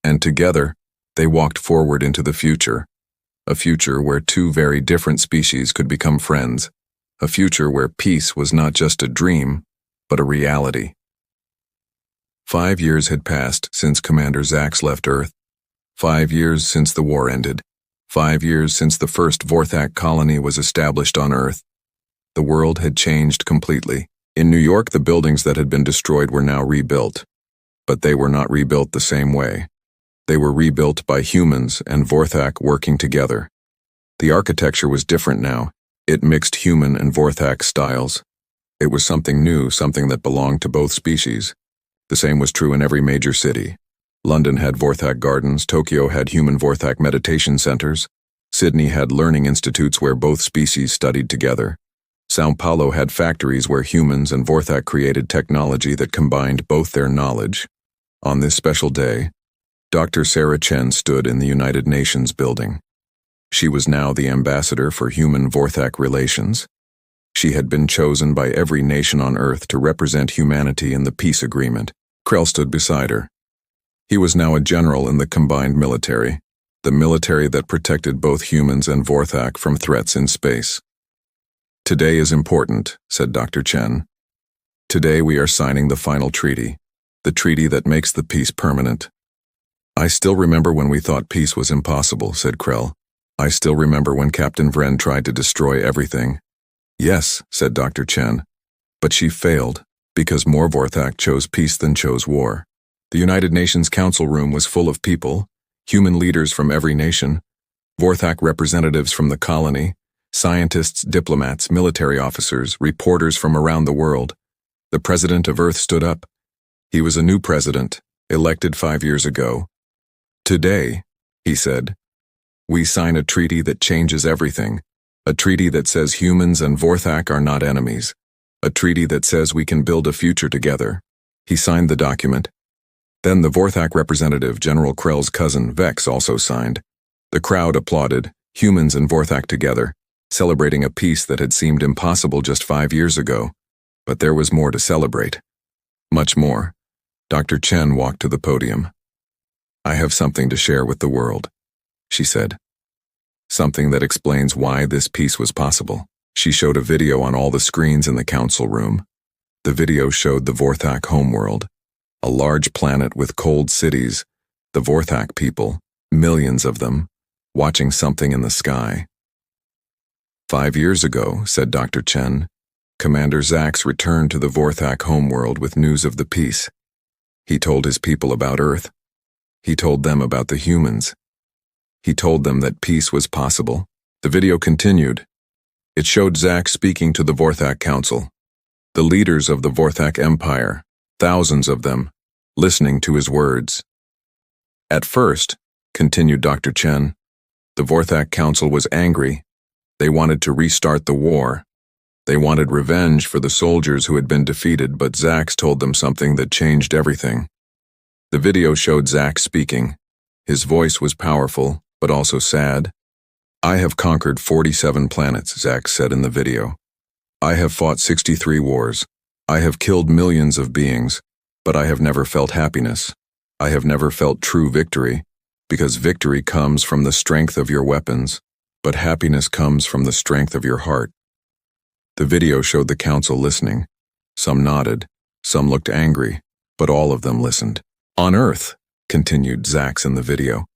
And together, they walked forward into the future. A future where two very different species could become friends. A future where peace was not just a dream, but a reality. 5 years had passed since Commander Zax left Earth. 5 years since the war ended. 5 years since the first Vorthak colony was established on Earth. The world had changed completely. In New York, the buildings that had been destroyed were now rebuilt. But they were not rebuilt the same way. They were rebuilt by humans and Vorthak working together. The architecture was different now. It mixed human and Vorthak styles. It was something new, something that belonged to both species. The same was true in every major city. London had Vorthak gardens, Tokyo had human Vorthak meditation centers, Sydney had learning institutes where both species studied together. São Paulo had factories where humans and Vorthak created technology that combined both their knowledge. On this special day, Dr. Sarah Chen stood in the United Nations building. She was now the ambassador for human Vorthak relations. She had been chosen by every nation on Earth to represent humanity in the peace agreement. Krell stood beside her. He was now a general in the combined military, the military that protected both humans and Vorthak from threats in space. "Today is important," said Dr. Chen. "Today we are signing the final treaty, the treaty that makes the peace permanent." "I still remember when we thought peace was impossible," said Krell. "I still remember when Captain Vren tried to destroy everything." "Yes," said Dr. Chen, "but she failed, because more Vorthak chose peace than chose war." The United Nations Council room was full of people, human leaders from every nation, Vorthak representatives from the colony, scientists, diplomats, military officers, reporters from around the world. The President of Earth stood up. He was a new president, elected 5 years ago. "Today," he said, "we sign a treaty that changes everything, a treaty that says humans and Vorthak are not enemies, a treaty that says we can build a future together." He signed the document. Then the Vorthak representative, General Krell's cousin, Vex, also signed. The crowd applauded. Humans and Vorthak together, celebrating a peace that had seemed impossible just 5 years ago. But there was more to celebrate. Much more. Dr. Chen walked to the podium. "I have something to share with the world," she said. "Something that explains why this peace was possible." She showed a video on all the screens in the council room. The video showed the Vorthak homeworld, a large planet with cold cities, the Vorthak people, millions of them, watching something in the sky. "5 years ago," said Dr. Chen, "Commander Zax returned to the Vorthak homeworld with news of the peace. He told his people about Earth. He told them about the humans. He told them that peace was possible." The video continued. It showed Zax speaking to the Vorthak Council, the leaders of the Vorthak Empire, thousands of them, listening to his words. "At first," continued Dr. Chen, "the Vorthak Council was angry. They wanted to restart the war. They wanted revenge for the soldiers who had been defeated, but Zax told them something that changed everything." The video showed Zax speaking. His voice was powerful, but also sad. "I have conquered 47 planets," Zax said in the video. "I have fought 63 wars. I have killed millions of beings, but I have never felt happiness. I have never felt true victory, because victory comes from the strength of your weapons, but happiness comes from the strength of your heart." The video showed the council listening. Some nodded, some looked angry, but all of them listened. "On Earth," continued Zax in the video,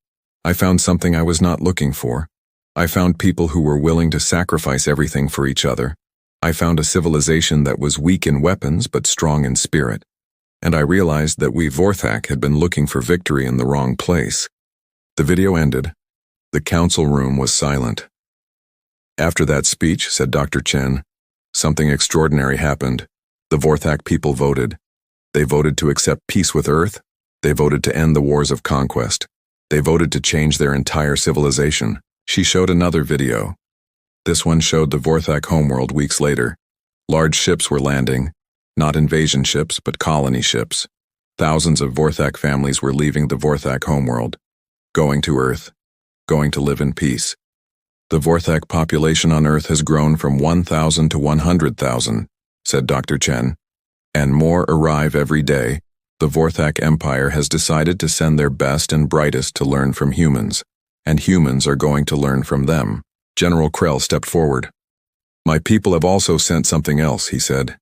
"I found something I was not looking for. I found people who were willing to sacrifice everything for each other. I found a civilization that was weak in weapons but strong in spirit. And I realized that we Vorthak had been looking for victory in the wrong place." The video ended. The council room was silent. "After that speech," said Dr. Chen, "something extraordinary happened. The Vorthak people voted. They voted to accept peace with Earth. They voted to end the wars of conquest. They voted to change their entire civilization." She showed another video. This one showed the Vorthak homeworld weeks later. Large ships were landing, not invasion ships, but colony ships. Thousands of Vorthak families were leaving the Vorthak homeworld, going to Earth, going to live in peace. "The Vorthak population on Earth has grown from 1,000 to 100,000, said Dr. Chen, "and more arrive every day. The Vorthak Empire has decided to send their best and brightest to learn from humans, and humans are going to learn from them." General Krell stepped forward. "My people have also sent something else," he said.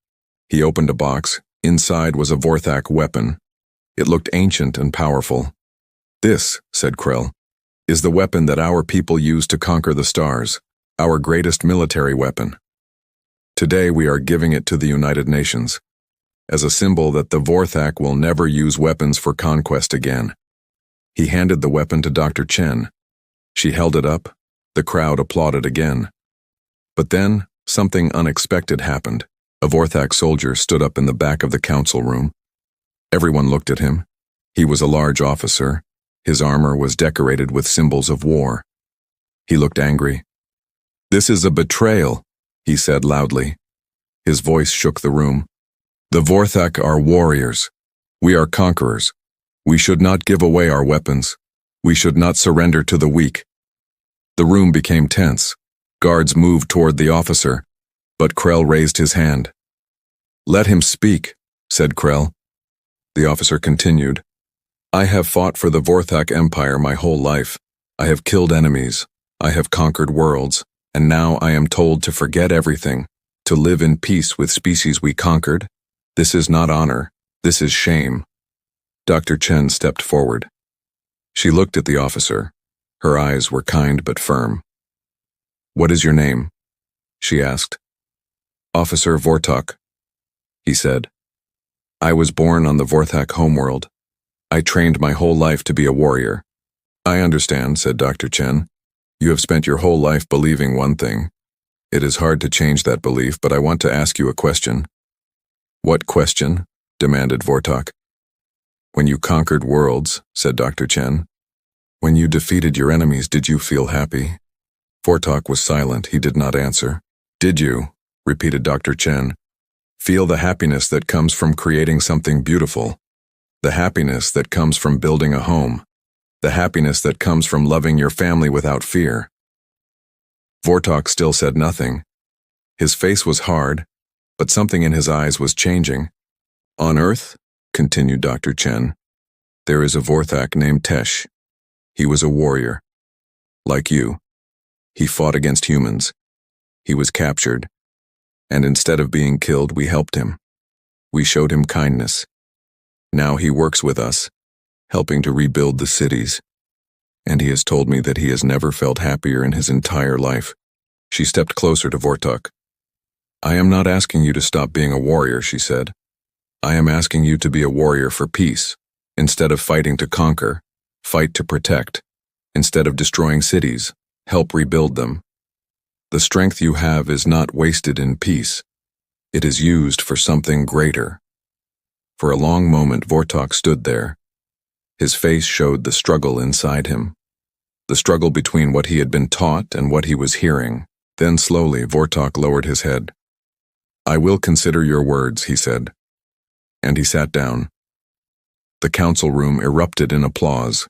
He opened a box. Inside was a Vorthak weapon. It looked ancient and powerful. "This," said Krell, "is the weapon that our people use to conquer the stars, our greatest military weapon. Today we are giving it to the United Nations, as a symbol that the Vorthak will never use weapons for conquest again." He handed the weapon to Dr. Chen. She held it up. The crowd applauded again. But then, something unexpected happened. A Vorthak soldier stood up in the back of the council room. Everyone looked at him. He was a large officer. His armor was decorated with symbols of war. He looked angry. "This is a betrayal," he said loudly. His voice shook the room. "The Vorthak are warriors. We are conquerors. We should not give away our weapons. We should not surrender to the weak." The room became tense. Guards moved toward the officer, but Krell raised his hand. "Let him speak," said Krell. The officer continued. "I have fought for the Vorthak Empire my whole life. I have killed enemies. I have conquered worlds, and now I am told to forget everything, to live in peace with species we conquered. This is not honor. This is shame." Dr. Chen stepped forward. She looked at the officer. Her eyes were kind but firm. "What is your name?" she asked. "Officer Vortok," he said. "I was born on the Vorthak homeworld. I trained my whole life to be a warrior." "I understand," said Dr. Chen. "You have spent your whole life believing one thing. It is hard to change that belief, but I want to ask you a question." "What question?" demanded Vortok. "When you conquered worlds," said Dr. Chen, "when you defeated your enemies, did you feel happy?" Vortok was silent. He did not answer. "Did you," repeated Dr. Chen, "feel the happiness that comes from creating something beautiful? The happiness that comes from building a home? The happiness that comes from loving your family without fear? Vortok still said nothing. His face was hard, but something in his eyes was changing. On Earth, continued Dr. Chen, there is a Vorthak named Tesh. He was a warrior. Like you. He fought against humans. He was captured. And instead of being killed, we helped him. We showed him kindness. Now he works with us, helping to rebuild the cities. And he has told me that he has never felt happier in his entire life. She stepped closer to Vortok. I am not asking you to stop being a warrior, she said. I am asking you to be a warrior for peace. Instead of fighting to conquer, fight to protect. Instead of destroying cities, help rebuild them. The strength you have is not wasted in peace. It is used for something greater. For a long moment, Vortok stood there. His face showed the struggle inside him. The struggle between what he had been taught and what he was hearing. Then slowly, Vortok lowered his head. I will consider your words, he said. And he sat down. The council room erupted in applause.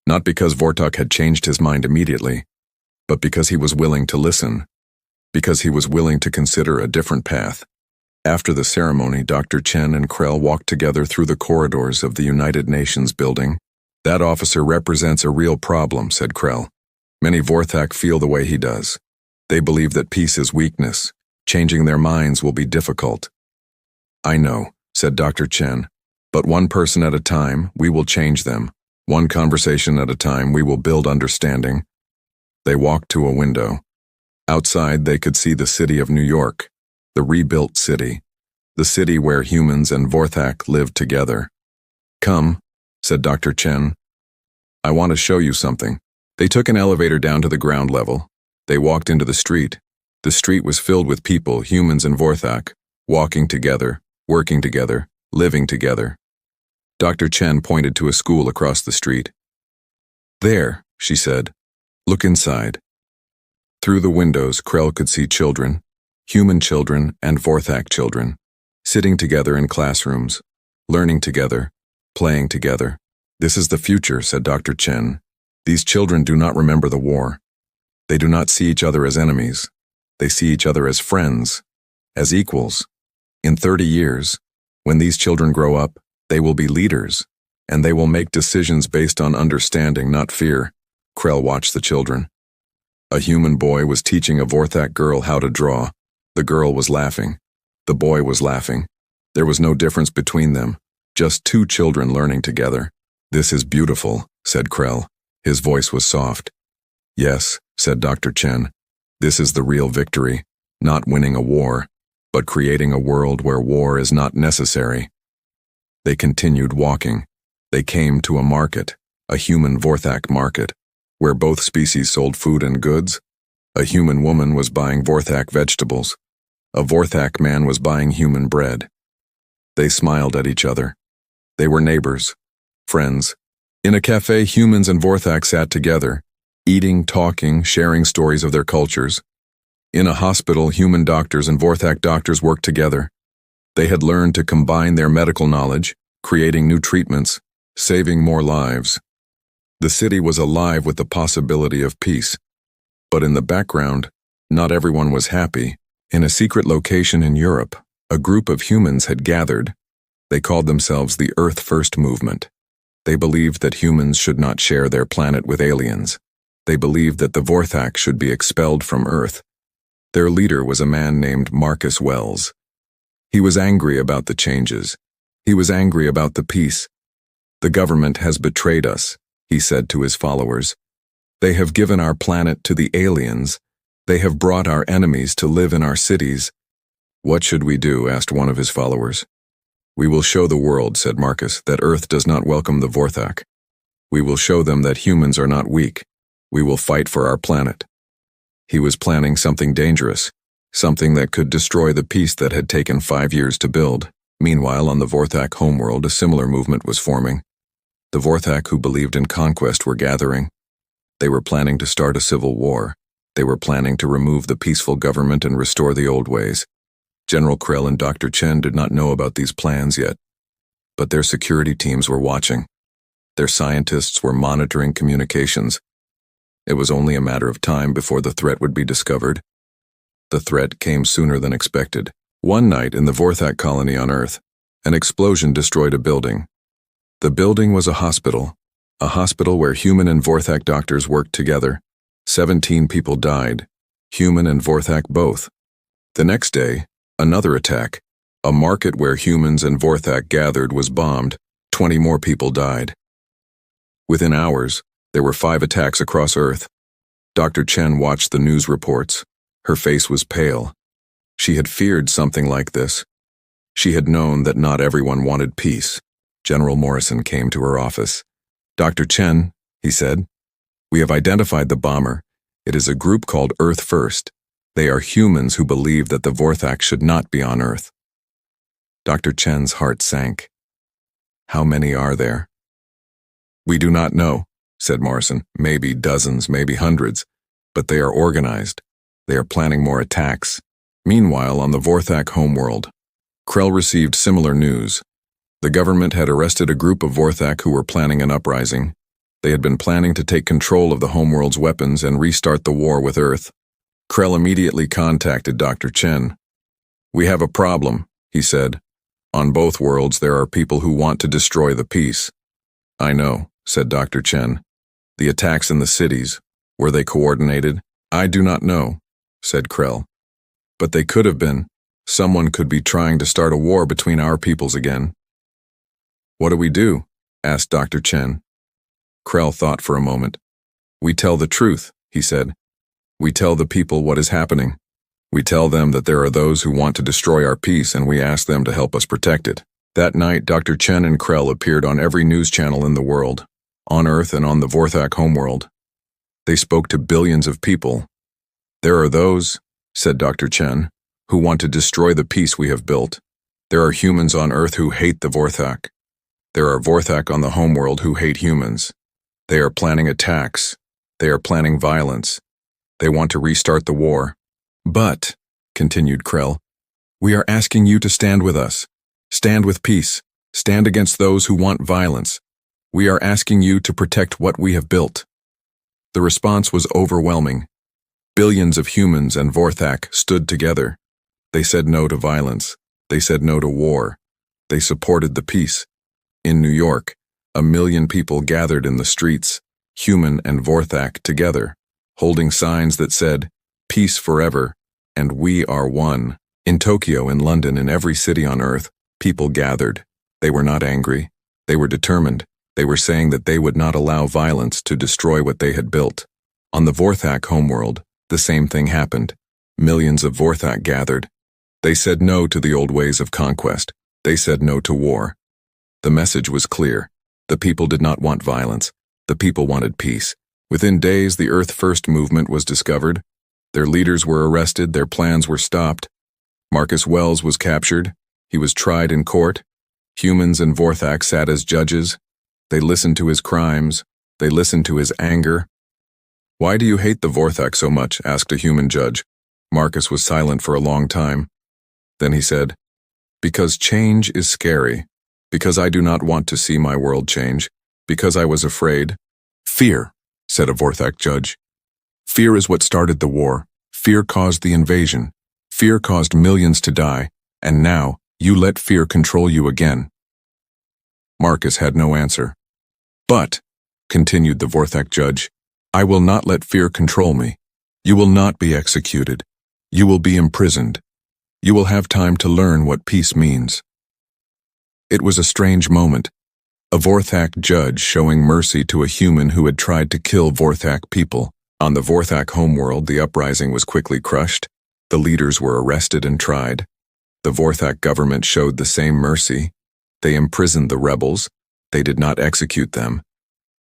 Not because Vortok had changed his mind immediately, but because he was willing to listen. Because he was willing to consider a different path. After the ceremony, Dr. Chen and Krell walked together through the corridors of the United Nations building. That officer represents a real problem, said Krell. Many Vorthak feel the way he does. They believe that peace is weakness. Changing their minds will be difficult. I know, said Dr. Chen, but one person at a time, we will change them. One conversation at a time, we will build understanding. They walked to a window. Outside, they could see the city of New York. The rebuilt city, the city where humans and Vorthak lived together. Come, said Dr. Chen. I want to show you something. They took an elevator down to the ground level. They walked into the street. The street was filled with people, humans and Vorthak, walking together, working together, living together. Dr. Chen pointed to a school across the street. There, she said. Look inside. Through the windows, Krell could see children, human children and Vorthak children, sitting together in classrooms, learning together, playing together. This is the future, said Dr. Chen. These children do not remember the war. They do not see each other as enemies. They see each other as friends, as equals. In 30 years, when these children grow up, they will be leaders, and they will make decisions based on understanding, not fear. Krell watched the children. A human boy was teaching a Vorthak girl how to draw. The girl was laughing. The boy was laughing. There was no difference between them, just two children learning together. This is beautiful, said Krell. His voice was soft. Yes, said Dr. Chen. This is the real victory, not winning a war, but creating a world where war is not necessary. They continued walking. They came to a market, a human Vorthak market, where both species sold food and goods. A human woman was buying Vorthak vegetables. A Vorthak man was buying human bread. They smiled at each other. They were neighbors, friends. In a cafe, humans and Vorthak sat together, eating, talking, sharing stories of their cultures. In a hospital, human doctors and Vorthak doctors worked together. They had learned to combine their medical knowledge, creating new treatments, saving more lives. The city was alive with the possibility of peace. But in the background, not everyone was happy. In a secret location in Europe, a group of humans had gathered. They called themselves the Earth First Movement. They believed that humans should not share their planet with aliens. They believed that the Vorthak should be expelled from Earth. Their leader was a man named Marcus Wells. He was angry about the changes. He was angry about the peace. The government has betrayed us, he said to his followers. They have given our planet to the aliens. They have brought our enemies to live in our cities. What should we do? Asked one of his followers. We will show the world, said Marcus, that Earth does not welcome the Vorthak. We will show them that humans are not weak. We will fight for our planet. He was planning something dangerous, something that could destroy the peace that had taken 5 years to build. Meanwhile, on the Vorthak homeworld, a similar movement was forming. The Vorthak who believed in conquest were gathering. They were planning to start a civil war. They were planning to remove the peaceful government and restore the old ways. General Krell and Dr. Chen did not know about these plans yet, but their security teams were watching. Their scientists were monitoring communications. It was only a matter of time before the threat would be discovered. The threat came sooner than expected. One night in the Vorthak colony on Earth, an explosion destroyed a building. The building was a hospital where human and Vorthak doctors worked together. 17 people died, human and Vorthak both. The next day, another attack. A market where humans and Vorthak gathered was bombed. 20 more people died. Within hours, there were 5 attacks across Earth. Dr. Chen watched the news reports. Her face was pale. She had feared something like this. She had known that not everyone wanted peace. General Morrison came to her office. "Dr. Chen," he said, "we have identified the bomber. It is a group called Earth First. They are humans who believe that the Vorthak should not be on Earth." Dr. Chen's heart sank. "How many are there?" "We do not know," said Morrison. "Maybe dozens, maybe hundreds. But they are organized. They are planning more attacks." Meanwhile, on the Vorthak homeworld, Krell received similar news. The government had arrested a group of Vorthak who were planning an uprising. They had been planning to take control of the homeworld's weapons and restart the war with Earth. Krell immediately contacted Dr. Chen. "We have a problem," he said. "On both worlds there are people who want to destroy the peace." "I know," said Dr. Chen. "The attacks in the cities, were they coordinated?" "I do not know," said Krell. "But they could have been. Someone could be trying to start a war between our peoples again." "What do we do?" asked Dr. Chen. Krell thought for a moment. "We tell the truth," he said. "We tell the people what is happening. We tell them that there are those who want to destroy our peace and we ask them to help us protect it." That night, Dr. Chen and Krell appeared on every news channel in the world, on Earth and on the Vorthak homeworld. They spoke to billions of people. "There are those," said Dr. Chen, "who want to destroy the peace we have built. There are humans on Earth who hate the Vorthak. There are Vorthak on the homeworld who hate humans. They are planning attacks. They are planning violence. They want to restart the war. But," continued Krell, "we are asking you to stand with us. Stand with peace. Stand against those who want violence. We are asking you to protect what we have built." The response was overwhelming. Billions of humans and Vorthak stood together. They said no to violence. They said no to war. They supported the peace. In New York, 1 million people gathered in the streets, human and Vorthak together, holding signs that said, "Peace forever," and "We are one." In Tokyo, in London, in every city on Earth, people gathered. They were not angry. They were determined. They were saying that they would not allow violence to destroy what they had built. On the Vorthak homeworld, the same thing happened. Millions of Vorthak gathered. They said no to the old ways of conquest. They said no to war. The message was clear. The people did not want violence. The people wanted peace. Within days, the Earth First movement was discovered. Their leaders were arrested. Their plans were stopped. Marcus Wells was captured. He was tried in court. Humans and Vorthak sat as judges. They listened to his crimes. They listened to his anger. "Why do you hate the Vorthak so much?" asked a human judge. Marcus was silent for a long time. Then he said, "Because change is scary. Because I do not want to see my world change. Because I was afraid." "Fear," said a Vorthak judge. "Fear is what started the war. Fear caused the invasion. Fear caused millions to die. And now, you let fear control you again." Marcus had no answer. "But," continued the Vorthak judge, "I will not let fear control me. You will not be executed. You will be imprisoned. You will have time to learn what peace means." It was a strange moment. A Vorthak judge showing mercy to a human who had tried to kill Vorthak people. On the Vorthak homeworld, the uprising was quickly crushed. The leaders were arrested and tried. The Vorthak government showed the same mercy. They imprisoned the rebels. They did not execute them.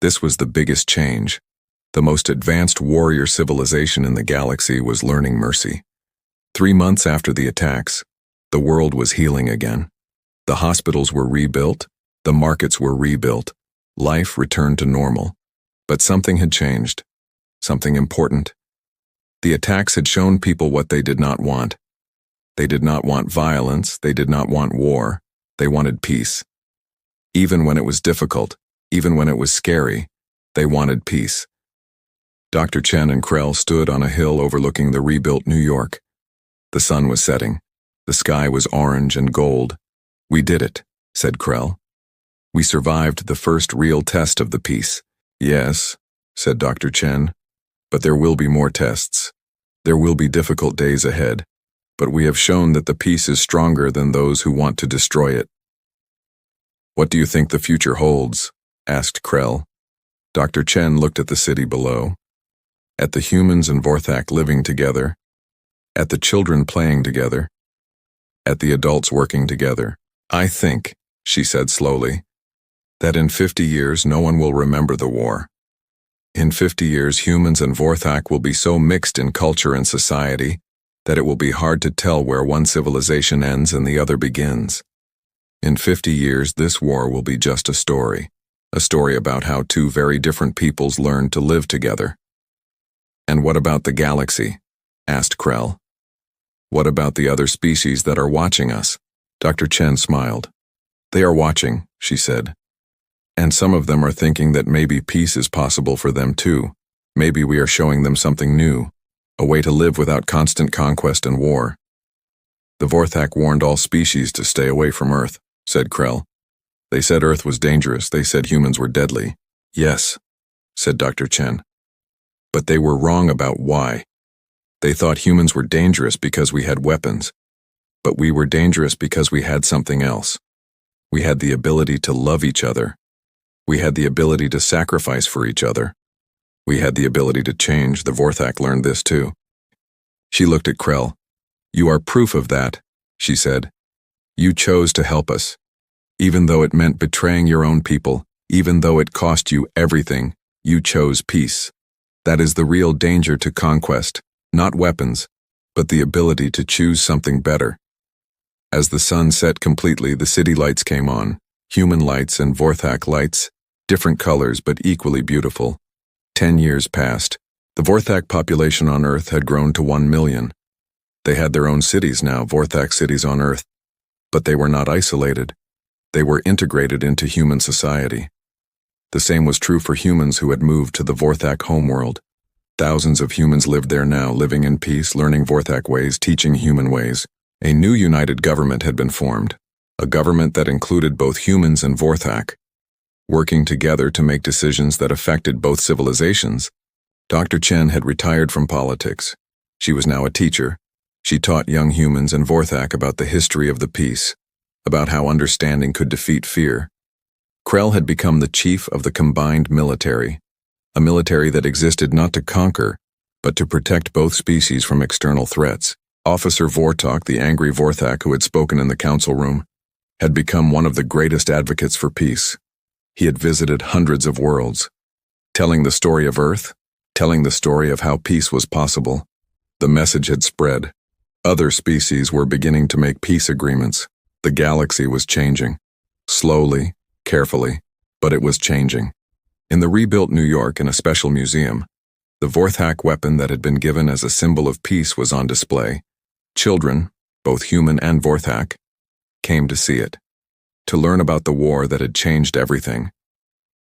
This was the biggest change. The most advanced warrior civilization in the galaxy was learning mercy. 3 months after the attacks, the world was healing again. The hospitals were rebuilt. The markets were rebuilt. Life returned to normal. But something had changed. Something important. The attacks had shown people what they did not want. They did not want violence. They did not want war. They wanted peace. Even when it was difficult, even when it was scary, they wanted peace. Dr. Chen and Krell stood on a hill overlooking the rebuilt New York. The sun was setting. The sky was orange and gold. "We did it," said Krell. "We survived the first real test of the piece." "Yes," said Dr. Chen, "but there will be more tests. There will be difficult days ahead, but we have shown that the piece is stronger than those who want to destroy it." "What do you think the future holds?" asked Krell. Dr. Chen looked at the city below, at the humans and Vorthak living together, at the children playing together, at the adults working together. "I think," she said slowly, "that in 50 years no one will remember the war. In 50 years humans and Vorthak will be so mixed in culture and society that it will be hard to tell where one civilization ends and the other begins. In 50 years this war will be just a story about how two very different peoples learned to live together." "And what about the galaxy?" asked Krell. "What about the other species that are watching us?" Dr. Chen smiled. "They are watching," she said. "And some of them are thinking that maybe peace is possible for them too. Maybe we are showing them something new, a way to live without constant conquest and war." "The Vorthak warned all species to stay away from Earth," said Krell. "They said Earth was dangerous. They said humans were deadly." "Yes," said Dr. Chen. "But they were wrong about why. They thought humans were dangerous because we had weapons. But we were dangerous because we had something else. We had the ability to love each other. We had the ability to sacrifice for each other. We had the ability to change. The Vorthak learned this too." She looked at Krell. "You are proof of that," she said. "You chose to help us. Even though it meant betraying your own people, even though it cost you everything, you chose peace. That is the real danger to conquest, not weapons, but the ability to choose something better." As the sun set completely, the city lights came on, human lights and Vorthak lights, different colors but equally beautiful. 10 years passed. The Vorthak population on Earth had grown to 1 million. They had their own cities now, Vorthak cities on Earth. But they were not isolated. They were integrated into human society. The same was true for humans who had moved to the Vorthak homeworld. Thousands of humans lived there now, living in peace, learning Vorthak ways, teaching human ways. A new united government had been formed, a government that included both humans and Vorthak, working together to make decisions that affected both civilizations. Dr. Chen had retired from politics. She was now a teacher. She taught young humans and Vorthak about the history of the peace, about how understanding could defeat fear. Krell had become the chief of the combined military, a military that existed not to conquer, but to protect both species from external threats. Officer Vortok, the angry Vorthak who had spoken in the council room, had become one of the greatest advocates for peace. He had visited hundreds of worlds, telling the story of Earth, telling the story of how peace was possible. The message had spread. Other species were beginning to make peace agreements. The galaxy was changing. Slowly, carefully, but it was changing. In the rebuilt New York, in a special museum, the Vorthak weapon that had been given as a symbol of peace was on display. Children, both human and Vorthak, came to see it, to learn about the war that had changed everything.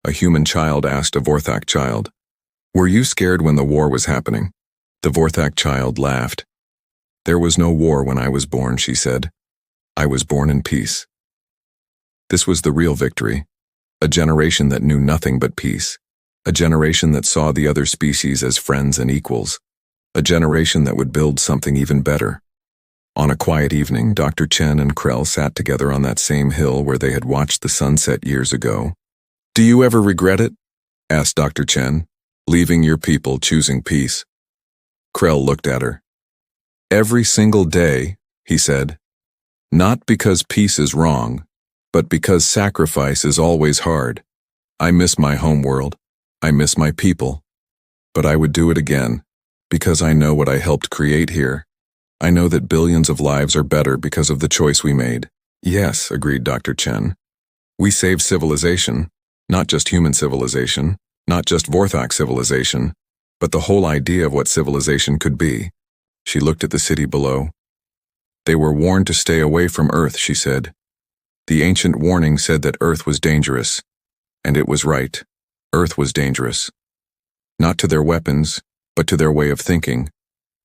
A human child asked a Vorthak child, "Were you scared when the war was happening?" The Vorthak child laughed. "There was no war when I was born," she said. "I was born in peace." This was the real victory, a generation that knew nothing but peace, a generation that saw the other species as friends and equals, a generation that would build something even better. On a quiet evening, Dr. Chen and Krell sat together on that same hill where they had watched the sunset years ago. "Do you ever regret it?" asked Dr. Chen. "Leaving your people, choosing peace?" Krell looked at her. "Every single day," he said. "Not because peace is wrong, but because sacrifice is always hard. I miss my homeworld. I miss my people. But I would do it again, because I know what I helped create here. I know that billions of lives are better because of the choice we made." "Yes," agreed Dr. Chen. "We saved civilization, not just human civilization, not just Vorthak civilization, but the whole idea of what civilization could be." She looked at the city below. "They were warned to stay away from Earth," she said. "The ancient warning said that Earth was dangerous. And it was right. Earth was dangerous. Not to their weapons, but to their way of thinking.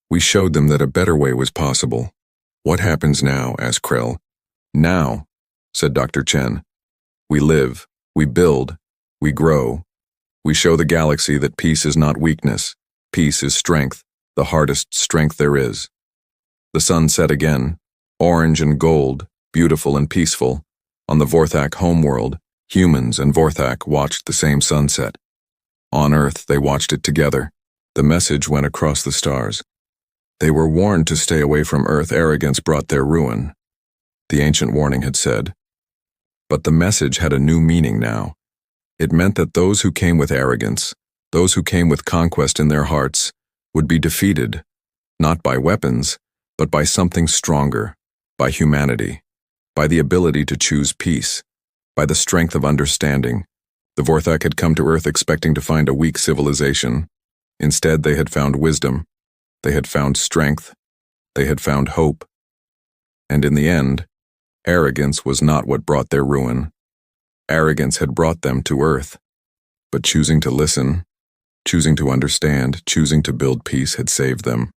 We showed them that a better way was possible. What happens now? Asked Krell. Now, said Dr. Chen. We live, we build, we grow. We show the galaxy that peace is not weakness. Peace is strength, the hardest strength there is. The sun set again, orange and gold, beautiful and peaceful. On the Vorthak homeworld, humans and Vorthak watched the same sunset. On Earth, they watched it together. The message went across the stars. They were warned to stay away from Earth. Arrogance brought their ruin, the ancient warning had said. But the message had a new meaning now. It meant that those who came with arrogance, those who came with conquest in their hearts, would be defeated, not by weapons, but by something stronger, by humanity, by the ability to choose peace, by the strength of understanding. The Vorthak had come to Earth expecting to find a weak civilization. Instead, they had found wisdom. They had found strength. They had found hope. And in the end, arrogance was not what brought their ruin. Arrogance had brought them to Earth. But choosing to listen, choosing to understand, choosing to build peace had saved them.